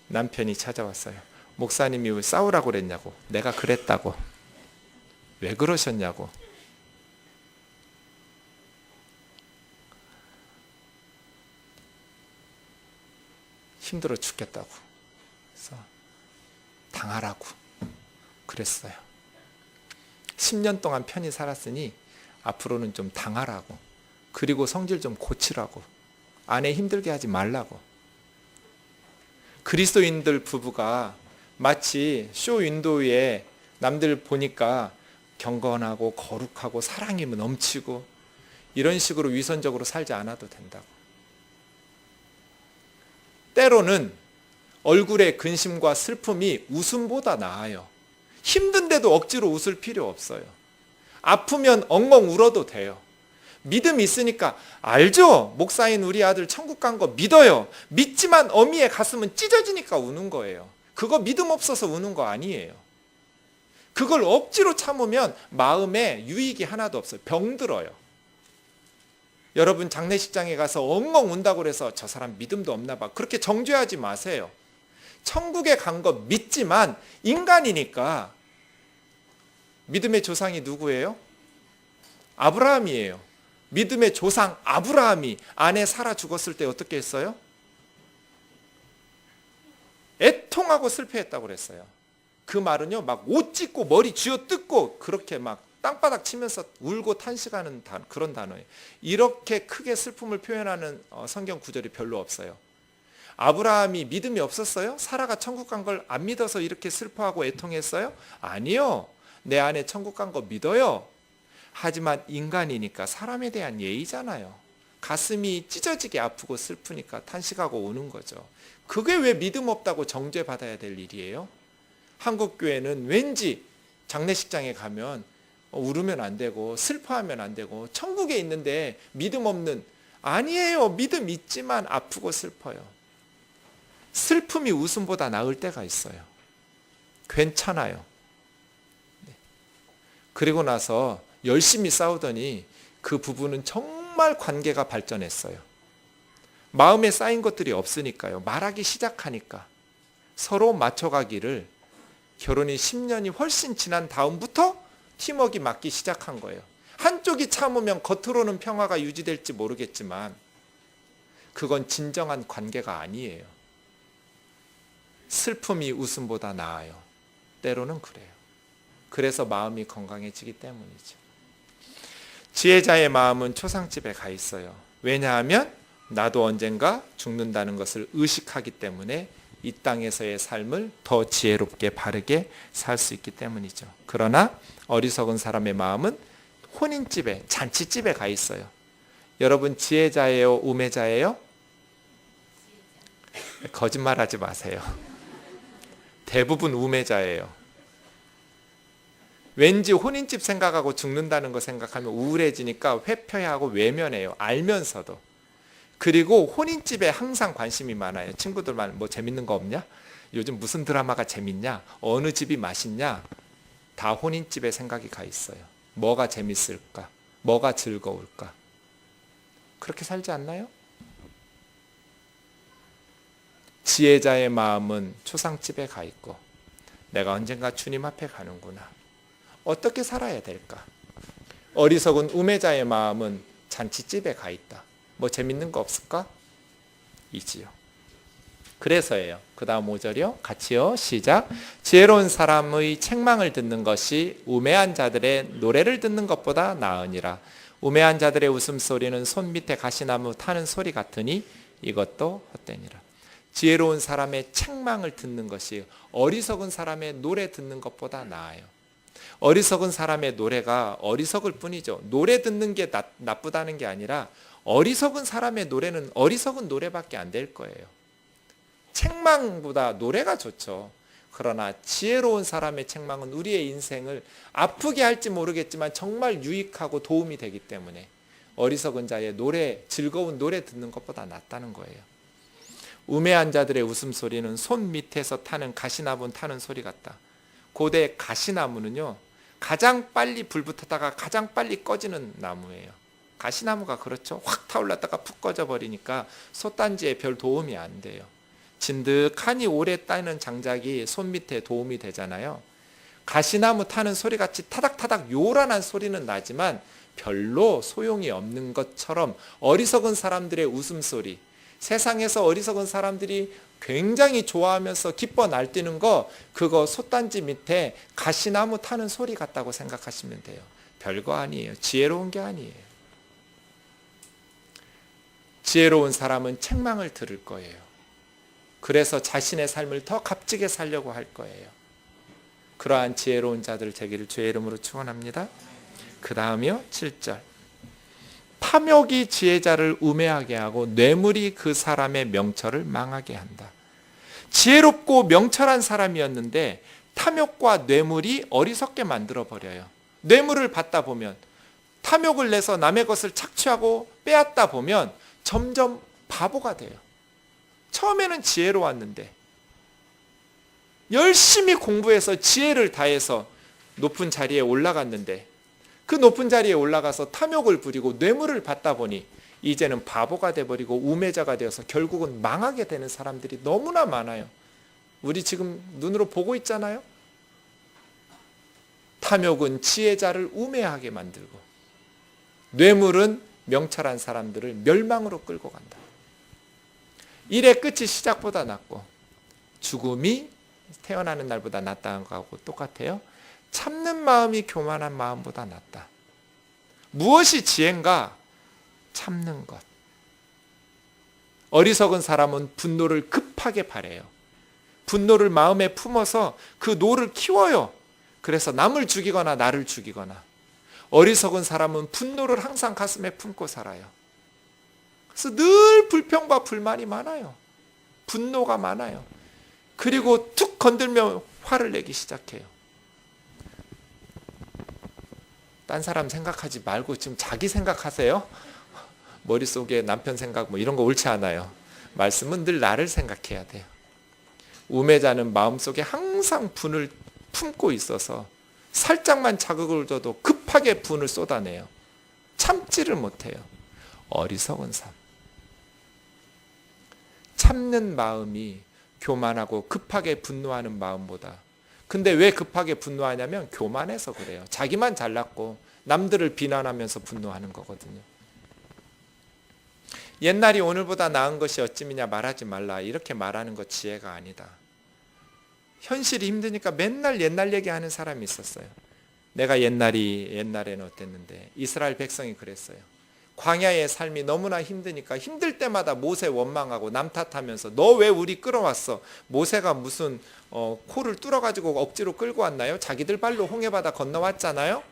남편이 찾아왔어요. 목사님이 왜 싸우라고 그랬냐고. 내가 그랬다고. 왜 그러셨냐고. 힘들어 죽겠다고. 그래서 당하라고 그랬어요. 10년 동안 편히 살았으니 앞으로는 좀 당하라고. 그리고 성질 좀 고치라고. 아내 힘들게 하지 말라고. 그리스도인들 부부가 마치 쇼 윈도우에 남들 보니까 경건하고 거룩하고 사랑이 넘치고 이런 식으로 위선적으로 살지 않아도 된다고. 때로는 얼굴의 근심과 슬픔이 웃음보다 나아요. 힘든데도 억지로 웃을 필요 없어요. 아프면 엉엉 울어도 돼요. 믿음이 있으니까 알죠? 목사인 우리 아들 천국 간 거 믿어요. 믿지만 어미의 가슴은 찢어지니까 우는 거예요. 그거 믿음 없어서 우는 거 아니에요. 그걸 억지로 참으면 마음에 유익이 하나도 없어요. 병들어요. 여러분 장례식장에 가서 엉엉 운다고 그래서 저 사람 믿음도 없나 봐. 그렇게 정죄하지 마세요. 천국에 간 거 믿지만 인간이니까. 믿음의 조상이 누구예요? 아브라함이에요. 믿음의 조상 아브라함이 아내 사라 죽었을 때 어떻게 했어요? 애통하고 슬퍼했다고 그랬어요. 그 말은요, 막 옷 찢고 머리 쥐어뜯고 그렇게 막 땅바닥 치면서 울고 탄식하는 그런 단어예요. 이렇게 크게 슬픔을 표현하는 성경 구절이 별로 없어요. 아브라함이 믿음이 없었어요? 사라가 천국 간 걸 안 믿어서 이렇게 슬퍼하고 애통했어요? 아니요. 내 아내 천국 간 거 믿어요. 하지만 인간이니까 사람에 대한 예의잖아요. 가슴이 찢어지게 아프고 슬프니까 탄식하고 우는 거죠. 그게 왜 믿음 없다고 정죄받아야 될 일이에요? 한국 교회는 왠지 장례식장에 가면 울으면 안 되고 슬퍼하면 안 되고 천국에 있는데 믿음 없는, 아니에요. 믿음 있지만 아프고 슬퍼요. 슬픔이 웃음보다 나을 때가 있어요. 괜찮아요. 그리고 나서 열심히 싸우더니 그 부부는 정말 관계가 발전했어요. 마음에 쌓인 것들이 없으니까요. 말하기 시작하니까 서로 맞춰가기를 결혼이 10년이 훨씬 지난 다음부터 팀워크가 맞기 시작한 거예요. 한쪽이 참으면 겉으로는 평화가 유지될지 모르겠지만 그건 진정한 관계가 아니에요. 슬픔이 웃음보다 나아요. 때로는 그래요. 그래서 마음이 건강해지기 때문이죠. 지혜자의 마음은 초상집에 가 있어요. 왜냐하면 나도 언젠가 죽는다는 것을 의식하기 때문에 이 땅에서의 삶을 더 지혜롭게 바르게 살 수 있기 때문이죠. 그러나 어리석은 사람의 마음은 혼인집에, 잔치집에 가 있어요. 여러분 지혜자예요? 우매자예요? 거짓말하지 마세요. 대부분 우매자예요. 왠지 혼인집 생각하고 죽는다는 거 생각하면 우울해지니까 회피하고 외면해요. 알면서도. 그리고 혼인집에 항상 관심이 많아요. 친구들만 뭐 재밌는 거 없냐? 요즘 무슨 드라마가 재밌냐? 어느 집이 맛있냐? 다 혼인집에 생각이 가 있어요. 뭐가 재밌을까? 뭐가 즐거울까? 그렇게 살지 않나요? 지혜자의 마음은 초상집에 가 있고 내가 언젠가 주님 앞에 가는구나. 어떻게 살아야 될까? 어리석은 우매자의 마음은 잔치집에 가 있다. 뭐 재밌는 거 없을까? 이지요. 그래서예요. 그 다음 5절이요. 같이요. 시작. 지혜로운 사람의 책망을 듣는 것이 우매한 자들의 노래를 듣는 것보다 나으니라. 우매한 자들의 웃음소리는 손 밑에 가시나무 타는 소리 같으니 이것도 헛되니라. 지혜로운 사람의 책망을 듣는 것이 어리석은 사람의 노래 듣는 것보다 나아요. 어리석은 사람의 노래가 어리석을 뿐이죠. 노래 듣는 게 나쁘다는 게 아니라 어리석은 사람의 노래는 어리석은 노래밖에 안 될 거예요. 책망보다 노래가 좋죠. 그러나 지혜로운 사람의 책망은 우리의 인생을 아프게 할지 모르겠지만 정말 유익하고 도움이 되기 때문에 어리석은 자의 노래, 즐거운 노래 듣는 것보다 낫다는 거예요. 우매한 자들의 웃음소리는 손 밑에서 타는 가시나무 타는 소리 같다. 고대 가시나무는요, 가장 빨리 불 붙었다가 가장 빨리 꺼지는 나무예요. 가시나무가 그렇죠. 확 타올랐다가 푹 꺼져버리니까 솥단지에 별 도움이 안 돼요. 진득하니 오래 따는 장작이 손 밑에 도움이 되잖아요. 가시나무 타는 소리같이 타닥타닥 요란한 소리는 나지만 별로 소용이 없는 것처럼 어리석은 사람들의 웃음소리, 세상에서 어리석은 사람들이 굉장히 좋아하면서 기뻐 날뛰는 거, 그거 솥단지 밑에 가시나무 타는 소리 같다고 생각하시면 돼요. 별거 아니에요. 지혜로운 게 아니에요. 지혜로운 사람은 책망을 들을 거예요. 그래서 자신의 삶을 더 값지게 살려고 할 거예요. 그러한 지혜로운 자들 되기를 주의 이름으로 축원합니다. 그 다음이요. 7절. 탐욕이 지혜자를 우매하게 하고 뇌물이 그 사람의 명철을 망하게 한다. 지혜롭고 명철한 사람이었는데 탐욕과 뇌물이 어리석게 만들어버려요. 뇌물을 받다 보면, 탐욕을 내서 남의 것을 착취하고 빼앗다 보면 점점 바보가 돼요. 처음에는 지혜로웠는데 열심히 공부해서 지혜를 다해서 높은 자리에 올라갔는데 그 높은 자리에 올라가서 탐욕을 부리고 뇌물을 받다 보니 이제는 바보가 돼버리고 우매자가 되어서 결국은 망하게 되는 사람들이 너무나 많아요. 우리 지금 눈으로 보고 있잖아요. 탐욕은 지혜자를 우매하게 만들고 뇌물은 명철한 사람들을 멸망으로 끌고 간다. 일의 끝이 시작보다 낫고 죽음이 태어나는 날보다 낫다는 거하고 똑같아요. 참는 마음이 교만한 마음보다 낫다. 무엇이 지혜인가? 참는 것. 어리석은 사람은 분노를 급하게 발해요. 분노를 마음에 품어서 그 노를 키워요. 그래서 남을 죽이거나 나를 죽이거나. 어리석은 사람은 분노를 항상 가슴에 품고 살아요. 그래서 늘 불평과 불만이 많아요. 분노가 많아요. 그리고 툭 건들면 화를 내기 시작해요. 딴 사람 생각하지 말고 지금 자기 생각하세요. 머릿속에 남편 생각 뭐 이런 거 옳지 않아요. 말씀은 늘 나를 생각해야 돼요. 우매자는 마음속에 항상 분을 품고 있어서 살짝만 자극을 줘도 급하게 분을 쏟아내요. 참지를 못해요. 어리석은 삶. 참는 마음이 교만하고 급하게 분노하는 마음보다, 근데 왜 급하게 분노하냐면 교만해서 그래요. 자기만 잘났고 남들을 비난하면서 분노하는 거거든요. 옛날이 오늘보다 나은 것이 어찌미냐 말하지 말라, 이렇게 말하는 것 지혜가 아니다. 현실이 힘드니까 맨날 옛날 얘기하는 사람이 있었어요. 내가 옛날에는 어땠는데, 이스라엘 백성이 그랬어요. 광야의 삶이 너무나 힘드니까 힘들 때마다 모세 원망하고 남 탓하면서 너 왜 우리 끌어왔어? 모세가 무슨 코를 뚫어가지고 억지로 끌고 왔나요? 자기들 발로 홍해바다 건너왔잖아요.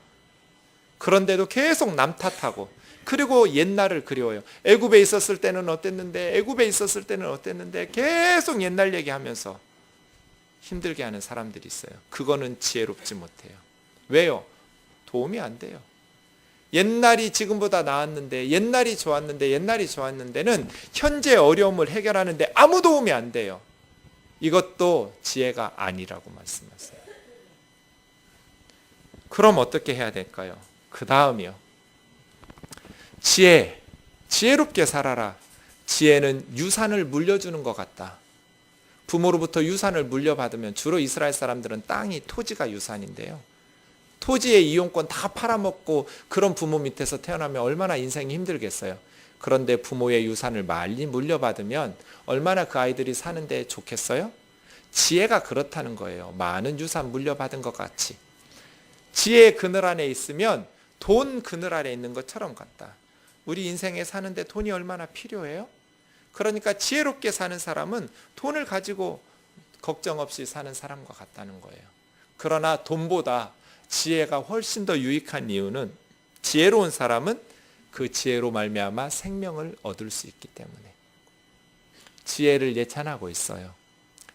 그런데도 계속 남 탓하고, 그리고 옛날을 그리워요. 애굽에 있었을 때는 어땠는데, 애굽에 있었을 때는 어땠는데, 계속 옛날 얘기하면서 힘들게 하는 사람들이 있어요. 그거는 지혜롭지 못해요. 왜요? 도움이 안 돼요. 옛날이 지금보다 나았는데, 옛날이 좋았는데는 현재 어려움을 해결하는데 아무 도움이 안 돼요. 이것도 지혜가 아니라고 말씀하세요. 그럼 어떻게 해야 될까요? 그 다음이요. 지혜롭게 살아라. 지혜는 유산을 물려주는 것 같다. 부모로부터 유산을 물려받으면, 주로 이스라엘 사람들은 땅이, 토지가 유산인데요. 토지의 이용권 다 팔아먹고 그런 부모 밑에서 태어나면 얼마나 인생이 힘들겠어요. 그런데 부모의 유산을 많이 물려받으면 얼마나 그 아이들이 사는데 좋겠어요? 지혜가 그렇다는 거예요. 많은 유산 물려받은 것 같이. 지혜의 그늘 안에 있으면 돈 그늘 아래 있는 것처럼 같다. 우리 인생에 사는데 돈이 얼마나 필요해요? 그러니까 지혜롭게 사는 사람은 돈을 가지고 걱정 없이 사는 사람과 같다는 거예요. 그러나 돈보다 지혜가 훨씬 더 유익한 이유는, 지혜로운 사람은 그 지혜로 말미암아 생명을 얻을 수 있기 때문에. 지혜를 예찬하고 있어요.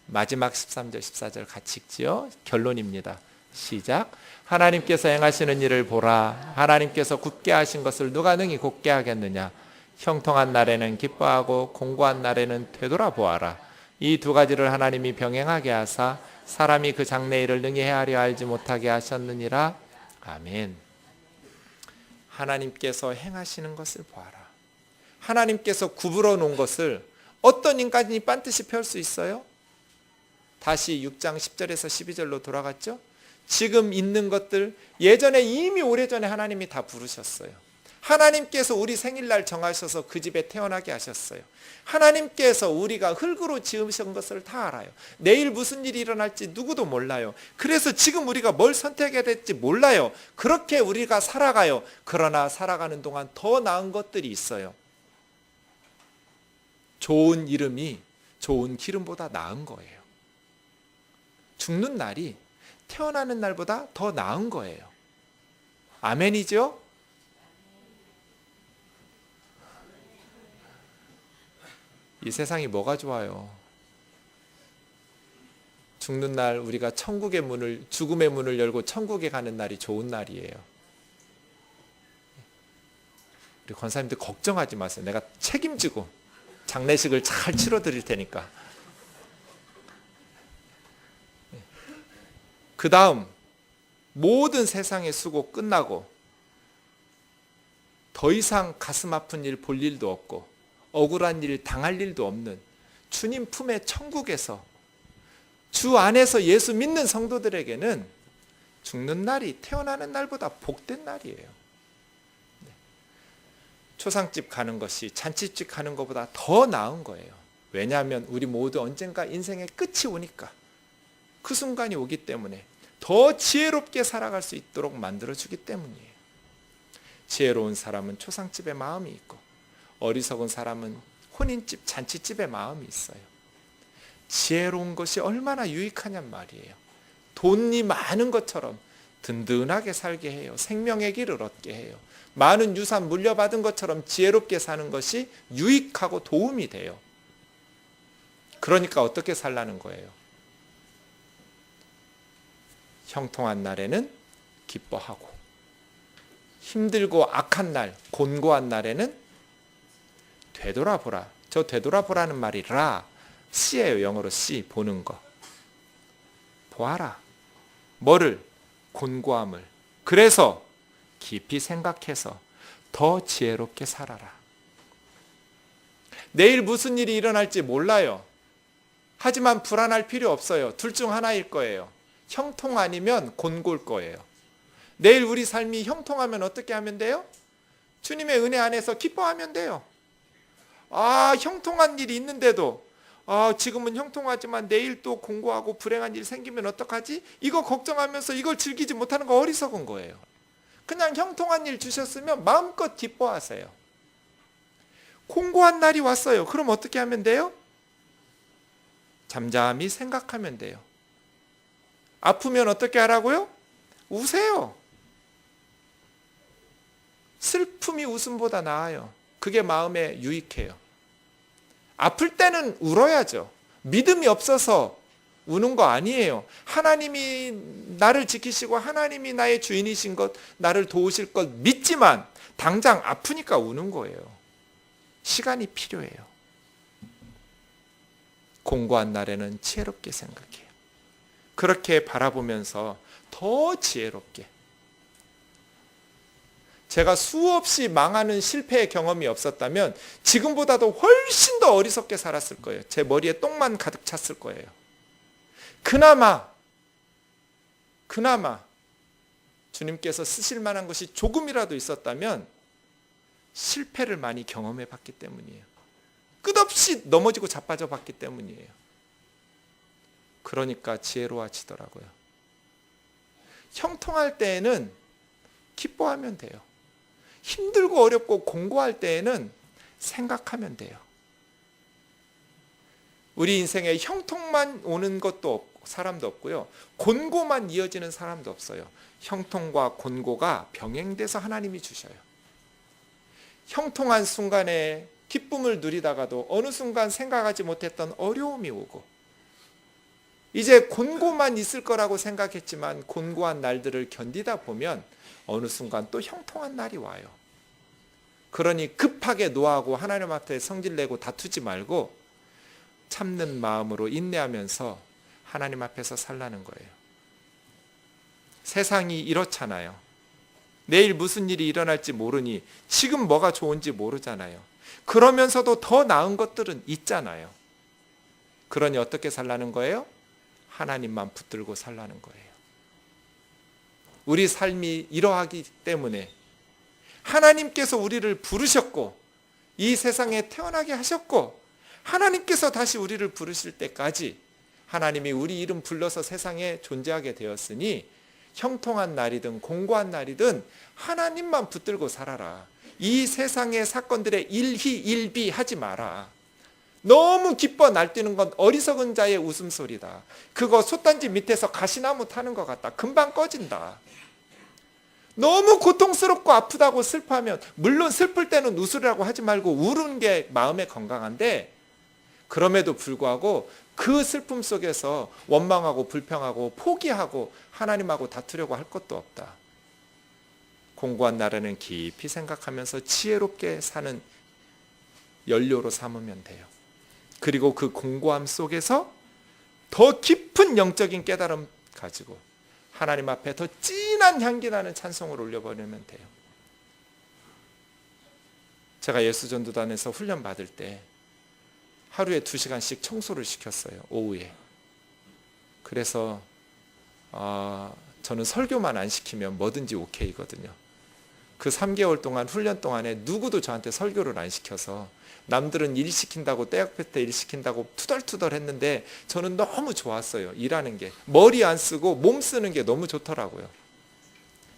마지막 13절 14절 같이 읽지요. 결론입니다. 시작. 하나님께서 행하시는 일을 보라. 하나님께서 굳게 하신 것을 누가 능히 곧게 하겠느냐. 형통한 날에는 기뻐하고 공고한 날에는 되돌아보아라. 이 두 가지를 하나님이 병행하게 하사 사람이 그 장래일을 능히 헤아려 알지 못하게 하셨느니라. 아멘. 하나님께서 행하시는 것을 보아라. 하나님께서 구부러 놓은 것을 어떤 인간이 반드시 펼 수 있어요? 다시 6장 10절에서 12절로 돌아갔죠? 지금 있는 것들, 예전에 이미 오래전에 하나님이 다 부르셨어요. 하나님께서 우리 생일날 정하셔서 그 집에 태어나게 하셨어요. 하나님께서 우리가 흙으로 지으신 것을 다 알아요. 내일 무슨 일이 일어날지 누구도 몰라요. 그래서 지금 우리가 뭘 선택해야 될지 몰라요. 그렇게 우리가 살아가요. 그러나 살아가는 동안 더 나은 것들이 있어요. 좋은 이름이 좋은 기름보다 나은 거예요. 죽는 날이 태어나는 날보다 더 나은 거예요. 아멘이죠? 이 세상이 뭐가 좋아요? 죽는 날 우리가 천국의 문을, 죽음의 문을 열고 천국에 가는 날이 좋은 날이에요. 우리 권사님들 걱정하지 마세요. 내가 책임지고 장례식을 잘 치러 드릴 테니까. 그 다음 모든 세상의 수고 끝나고 더 이상 가슴 아픈 일 볼 일도 없고 억울한 일 당할 일도 없는 주님 품의 천국에서, 주 안에서 예수 믿는 성도들에게는 죽는 날이 태어나는 날보다 복된 날이에요. 초상집 가는 것이 잔치집 가는 것보다 더 나은 거예요. 왜냐하면 우리 모두 언젠가 인생의 끝이 오니까, 그 순간이 오기 때문에 더 지혜롭게 살아갈 수 있도록 만들어주기 때문이에요. 지혜로운 사람은 초상집에 마음이 있고, 어리석은 사람은 혼인집, 잔치집에 마음이 있어요. 지혜로운 것이 얼마나 유익하냔 말이에요. 돈이 많은 것처럼 든든하게 살게 해요. 생명의 길을 얻게 해요. 많은 유산 물려받은 것처럼 지혜롭게 사는 것이 유익하고 도움이 돼요. 그러니까 어떻게 살라는 거예요? 형통한 날에는 기뻐하고, 힘들고 악한 날, 곤고한 날에는 되돌아보라. 저 되돌아보라는 말이 라, 씨예요. 영어로 씨, 보는 거. 보아라. 뭐를? 곤고함을. 그래서 깊이 생각해서 더 지혜롭게 살아라. 내일 무슨 일이 일어날지 몰라요. 하지만 불안할 필요 없어요. 둘 중 하나일 거예요. 형통 아니면 곤고일 거예요. 내일 우리 삶이 형통하면 어떻게 하면 돼요? 주님의 은혜 안에서 기뻐하면 돼요. 형통한 일이 있는데도 지금은 형통하지만 내일 또 공고하고 불행한 일 생기면 어떡하지? 이거 걱정하면서 이걸 즐기지 못하는 거 어리석은 거예요. 그냥 형통한 일 주셨으면 마음껏 기뻐하세요. 공고한 날이 왔어요. 그럼 어떻게 하면 돼요? 잠잠히 생각하면 돼요. 아프면 어떻게 하라고요? 우세요. 슬픔이 웃음보다 나아요. 그게 마음에 유익해요. 아플 때는 울어야죠. 믿음이 없어서 우는 거 아니에요. 하나님이 나를 지키시고 하나님이 나의 주인이신 것, 나를 도우실 것 믿지만 당장 아프니까 우는 거예요. 시간이 필요해요. 공고한 날에는 지혜롭게 생각해요. 그렇게 바라보면서 더 지혜롭게. 제가 수없이 망하는 실패의 경험이 없었다면 지금보다도 훨씬 더 어리석게 살았을 거예요. 제 머리에 똥만 가득 찼을 거예요. 그나마 주님께서 쓰실 만한 것이 조금이라도 있었다면 실패를 많이 경험해 봤기 때문이에요. 끝없이 넘어지고 자빠져 봤기 때문이에요. 그러니까 지혜로워지더라고요. 형통할 때에는 기뻐하면 돼요. 힘들고 어렵고 공고할 때에는 생각하면 돼요. 우리 인생에 형통만 오는 것도 없고 사람도 없고요. 곤고만 이어지는 사람도 없어요. 형통과 곤고가 병행돼서 하나님이 주셔요. 형통한 순간에 기쁨을 누리다가도 어느 순간 생각하지 못했던 어려움이 오고 이제 곤고만 있을 거라고 생각했지만 곤고한 날들을 견디다 보면 어느 순간 또 형통한 날이 와요. 그러니 급하게 노하고 하나님 앞에 성질내고 다투지 말고 참는 마음으로 인내하면서 하나님 앞에서 살라는 거예요. 세상이 이렇잖아요. 내일 무슨 일이 일어날지 모르니 지금 뭐가 좋은지 모르잖아요. 그러면서도 더 나은 것들은 있잖아요. 그러니 어떻게 살라는 거예요? 하나님만 붙들고 살라는 거예요. 우리 삶이 이러하기 때문에 하나님께서 우리를 부르셨고 이 세상에 태어나게 하셨고 하나님께서 다시 우리를 부르실 때까지 하나님이 우리 이름 불러서 세상에 존재하게 되었으니 형통한 날이든 공고한 날이든 하나님만 붙들고 살아라. 이 세상의 사건들에 일희일비 하지 마라. 너무 기뻐 날뛰는 건 어리석은 자의 웃음소리다. 그거 솥단지 밑에서 가시나무 타는 것 같다. 금방 꺼진다. 너무 고통스럽고 아프다고 슬퍼하면 물론 슬플 때는 웃으라고 하지 말고 우는 게 마음에 건강한데 그럼에도 불구하고 그 슬픔 속에서 원망하고 불평하고 포기하고 하나님하고 다투려고 할 것도 없다. 공고한 날에는 깊이 생각하면서 지혜롭게 사는 연료로 삼으면 돼요. 그리고 그 공고함 속에서 더 깊은 영적인 깨달음 가지고 하나님 앞에 더 진한 향기 나는 찬송을 올려버리면 돼요. 제가 예수전도단에서 훈련 받을 때 하루에 2시간씩 청소를 시켰어요. 오후에. 그래서 저는 설교만 안 시키면 뭐든지 오케이거든요. 그 3개월 동안 훈련 동안에 누구도 저한테 설교를 안 시켜서 남들은 일 시킨다고 떼약볕 때 일 시킨다고 투덜투덜 했는데 저는 너무 좋았어요. 일하는 게. 머리 안 쓰고 몸 쓰는 게 너무 좋더라고요.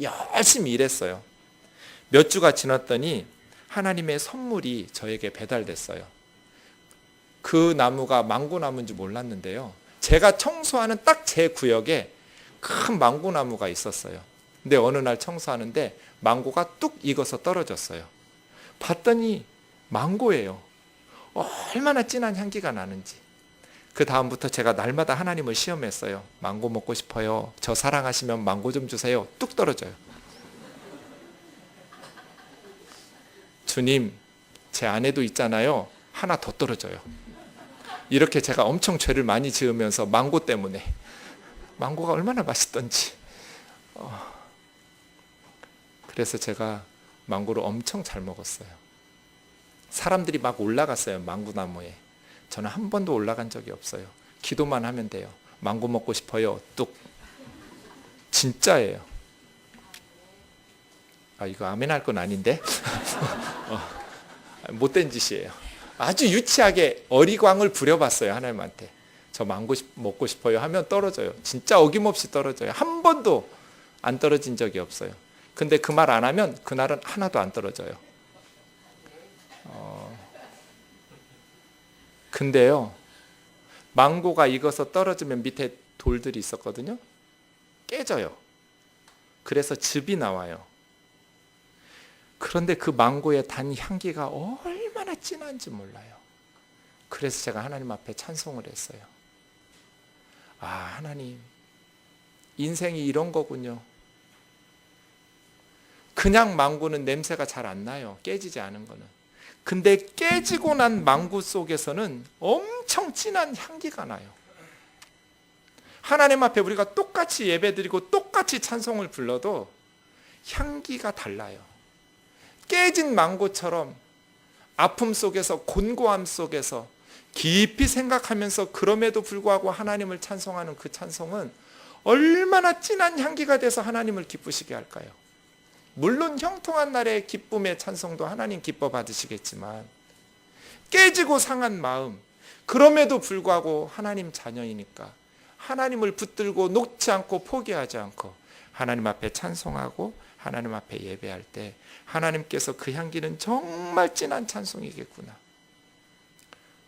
열심히 일했어요. 몇 주가 지났더니 하나님의 선물이 저에게 배달됐어요. 그 나무가 망고나무인지 몰랐는데요. 제가 청소하는 딱 제 구역에 큰 망고나무가 있었어요. 근데 어느 날 청소하는데 망고가 뚝 익어서 떨어졌어요. 봤더니 망고예요. 얼마나 진한 향기가 나는지. 그 다음부터 제가 날마다 하나님을 시험했어요. 망고 먹고 싶어요. 저 사랑하시면 망고 좀 주세요. 뚝 떨어져요. 주님, 제 아내도 있잖아요. 하나 더 떨어져요. 이렇게 제가 엄청 죄를 많이 지으면서 망고 때문에 망고가 얼마나 맛있던지 그래서 제가 망고를 엄청 잘 먹었어요. 사람들이 막 올라갔어요. 망고나무에. 저는 한 번도 올라간 적이 없어요. 기도만 하면 돼요. 망고 먹고 싶어요. 뚝. 진짜예요. 이거 아멘 할 건 아닌데. 못된 짓이에요. 아주 유치하게 어리광을 부려봤어요. 하나님한테. 저 망고 먹고 싶어요 하면 떨어져요. 진짜 어김없이 떨어져요. 한 번도 안 떨어진 적이 없어요. 근데 그 말 안 하면 그날은 하나도 안 떨어져요. 근데요, 망고가 익어서 떨어지면 밑에 돌들이 있었거든요. 깨져요. 그래서 즙이 나와요. 그런데 그 망고의 단 향기가 얼마나 진한지 몰라요. 그래서 제가 하나님 앞에 찬송을 했어요. 하나님, 인생이 이런 거군요. 그냥 망고는 냄새가 잘 안 나요. 깨지지 않은 거는. 근데 깨지고 난 망고 속에서는 엄청 진한 향기가 나요. 하나님 앞에 우리가 똑같이 예배드리고 똑같이 찬송을 불러도 향기가 달라요. 깨진 망고처럼 아픔 속에서, 곤고함 속에서 깊이 생각하면서 그럼에도 불구하고 하나님을 찬송하는 그 찬송은 얼마나 진한 향기가 돼서 하나님을 기쁘시게 할까요? 물론 형통한 날의 기쁨의 찬송도 하나님 기뻐 받으시겠지만, 깨지고 상한 마음, 그럼에도 불구하고 하나님 자녀이니까 하나님을 붙들고 놓지 않고 포기하지 않고 하나님 앞에 찬송하고 하나님 앞에 예배할 때 하나님께서 그 향기는 정말 진한 찬송이겠구나.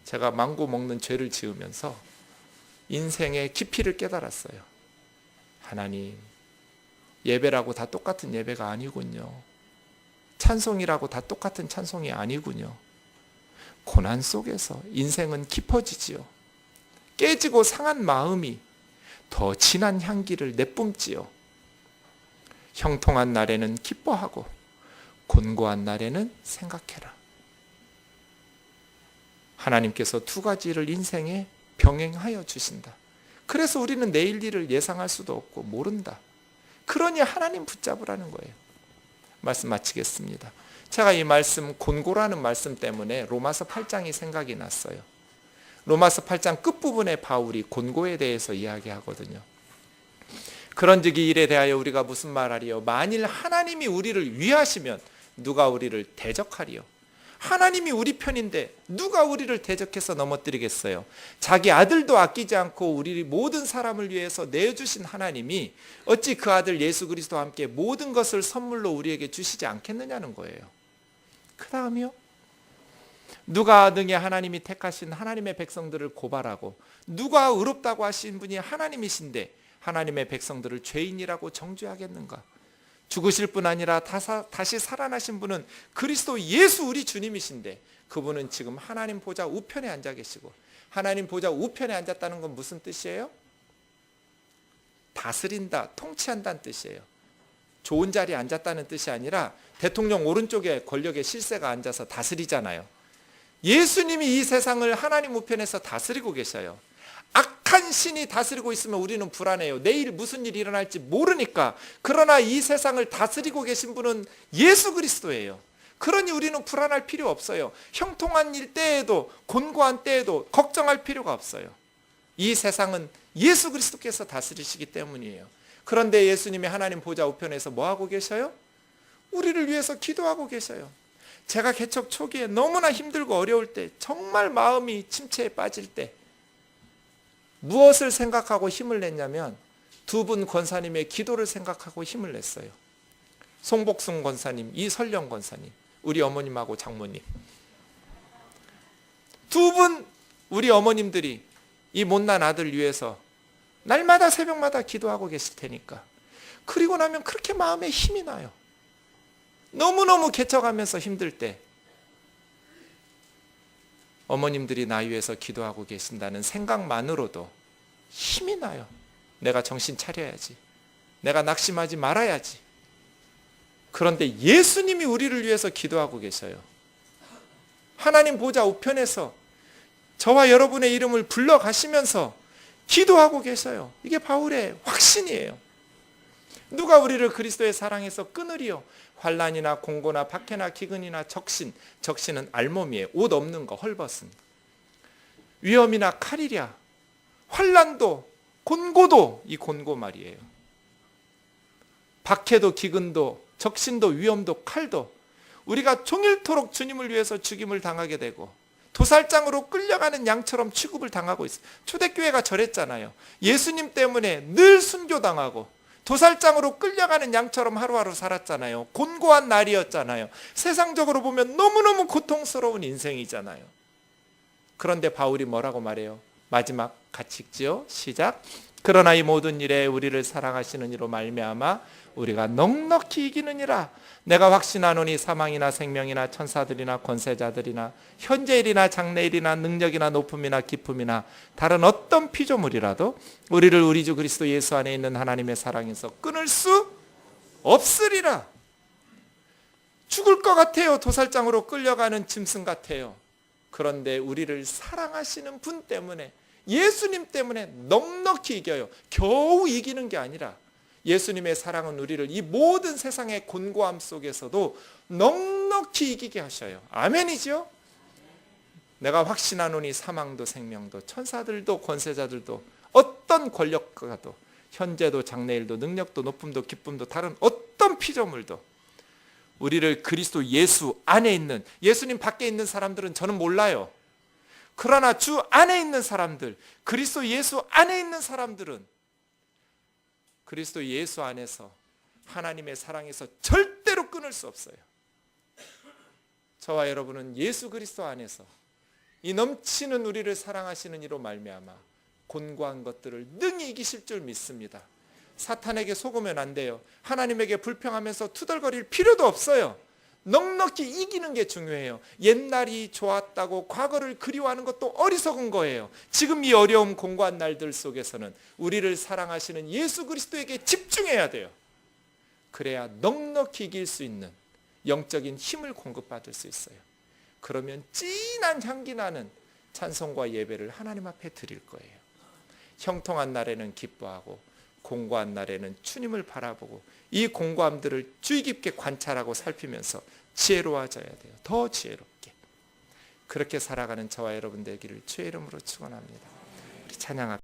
제가 망고 먹는 죄를 지으면서 인생의 깊이를 깨달았어요. 하나님, 예배라고 다 똑같은 예배가 아니군요. 찬송이라고 다 똑같은 찬송이 아니군요. 고난 속에서 인생은 깊어지지요. 깨지고 상한 마음이 더 진한 향기를 내뿜지요. 형통한 날에는 기뻐하고 곤고한 날에는 생각해라. 하나님께서 두 가지를 인생에 병행하여 주신다. 그래서 우리는 내일 일을 예상할 수도 없고 모른다. 그러니 하나님 붙잡으라는 거예요. 말씀 마치겠습니다. 제가 이 말씀, 곤고라는 말씀 때문에 로마서 8장이 생각이 났어요. 로마서 8장 끝부분에 바울이 곤고에 대해서 이야기하거든요. 그런즉 이 일에 대하여 우리가 무슨 말하리요? 만일 하나님이 우리를 위하시면 누가 우리를 대적하리요? 하나님이 우리 편인데 누가 우리를 대적해서 넘어뜨리겠어요? 자기 아들도 아끼지 않고 우리 모든 사람을 위해서 내주신 하나님이 어찌 그 아들 예수 그리스도와 함께 모든 것을 선물로 우리에게 주시지 않겠느냐는 거예요. 그 다음이요, 누가 능히 하나님이 택하신 하나님의 백성들을 고발하고, 누가 의롭다고 하신 분이 하나님이신데 하나님의 백성들을 죄인이라고 정죄하겠는가? 죽으실 뿐 아니라 다시 살아나신 분은 그리스도 예수 우리 주님이신데 그분은 지금 하나님 보좌 우편에 앉아 계시고, 하나님 보좌 우편에 앉았다는 건 무슨 뜻이에요? 다스린다, 통치한다는 뜻이에요. 좋은 자리에 앉았다는 뜻이 아니라 대통령 오른쪽에 권력의 실세가 앉아서 다스리잖아요. 예수님이 이 세상을 하나님 우편에서 다스리고 계셔요. 악한 신이 다스리고 있으면 우리는 불안해요. 내일 무슨 일이 일어날지 모르니까. 그러나 이 세상을 다스리고 계신 분은 예수 그리스도예요. 그러니 우리는 불안할 필요 없어요. 형통한 일 때에도 곤고한 때에도 걱정할 필요가 없어요. 이 세상은 예수 그리스도께서 다스리시기 때문이에요. 그런데 예수님이 하나님 보좌 우편에서 뭐 하고 계셔요? 우리를 위해서 기도하고 계셔요. 제가 개척 초기에 너무나 힘들고 어려울 때, 정말 마음이 침체에 빠질 때 무엇을 생각하고 힘을 냈냐면 두 분 권사님의 기도를 생각하고 힘을 냈어요. 송복순 권사님, 이설령 권사님, 우리 어머님하고 장모님. 두 분 우리 어머님들이 이 못난 아들 위해서 날마다 새벽마다 기도하고 계실 테니까. 그리고 나면 그렇게 마음에 힘이 나요. 너무너무 개척하면서 힘들 때 어머님들이 나 위해서 기도하고 계신다는 생각만으로도 힘이 나요. 내가 정신 차려야지. 내가 낙심하지 말아야지. 그런데 예수님이 우리를 위해서 기도하고 계셔요. 하나님 보좌 우편에서 저와 여러분의 이름을 불러가시면서 기도하고 계셔요. 이게 바울의 확신이에요. 누가 우리를 그리스도의 사랑에서 끊으리요? 환난이나 공고나 박해나 기근이나 적신, 적신은 알몸이에요. 옷 없는 거, 헐벗은. 위험이나 칼이랴, 환난도 곤고도, 이 곤고 말이에요. 박해도 기근도 적신도 위험도 칼도 우리가 종일토록 주님을 위해서 죽임을 당하게 되고 도살장으로 끌려가는 양처럼 취급을 당하고 있어요. 초대교회가 저랬잖아요. 예수님 때문에 늘 순교당하고 도살장으로 끌려가는 양처럼 하루하루 살았잖아요. 곤고한 날이었잖아요. 세상적으로 보면 너무너무 고통스러운 인생이잖아요. 그런데 바울이 뭐라고 말해요? 마지막 같이 읽지요. 시작. 그러나 이 모든 일에 우리를 사랑하시는 이로 말미암아 우리가 넉넉히 이기느니라. 내가 확신하노니 사망이나 생명이나 천사들이나 권세자들이나 현재일이나 장래일이나 능력이나 높음이나 깊음이나 다른 어떤 피조물이라도 우리를 우리 주 그리스도 예수 안에 있는 하나님의 사랑에서 끊을 수 없으리라. 죽을 것 같아요. 도살장으로 끌려가는 짐승 같아요. 그런데 우리를 사랑하시는 분 때문에, 예수님 때문에 넉넉히 이겨요. 겨우 이기는 게 아니라 예수님의 사랑은 우리를 이 모든 세상의 곤고함 속에서도 넉넉히 이기게 하셔요. 아멘이죠? 내가 확신하노니 사망도 생명도 천사들도 권세자들도 어떤 권력가도 현재도 장래일도 능력도 높음도 기쁨도 다른 어떤 피조물도 우리를 그리스도 예수 안에 있는, 예수님 밖에 있는 사람들은 저는 몰라요. 그러나 주 안에 있는 사람들, 그리스도 예수 안에 있는 사람들은 그리스도 예수 안에서 하나님의 사랑에서 절대로 끊을 수 없어요. 저와 여러분은 예수 그리스도 안에서 이 넘치는 우리를 사랑하시는 이로 말미암아 곤고한 것들을 능히 이기실 줄 믿습니다. 사탄에게 속으면 안 돼요. 하나님에게 불평하면서 투덜거릴 필요도 없어요. 넉넉히 이기는 게 중요해요. 옛날이 좋았다고 과거를 그리워하는 것도 어리석은 거예요. 지금 이 어려움 공고한 날들 속에서는 우리를 사랑하시는 예수 그리스도에게 집중해야 돼요. 그래야 넉넉히 이길 수 있는 영적인 힘을 공급받을 수 있어요. 그러면 진한 향기 나는 찬송과 예배를 하나님 앞에 드릴 거예요. 형통한 날에는 기뻐하고 공고한 날에는 주님을 바라보고 이 공고함들을 주의 깊게 관찰하고 살피면서 지혜로워져야 돼요. 더 지혜롭게. 그렇게 살아가는 저와 여러분 되기를 주의 이름으로 축원합니다. 우리 찬양합니다.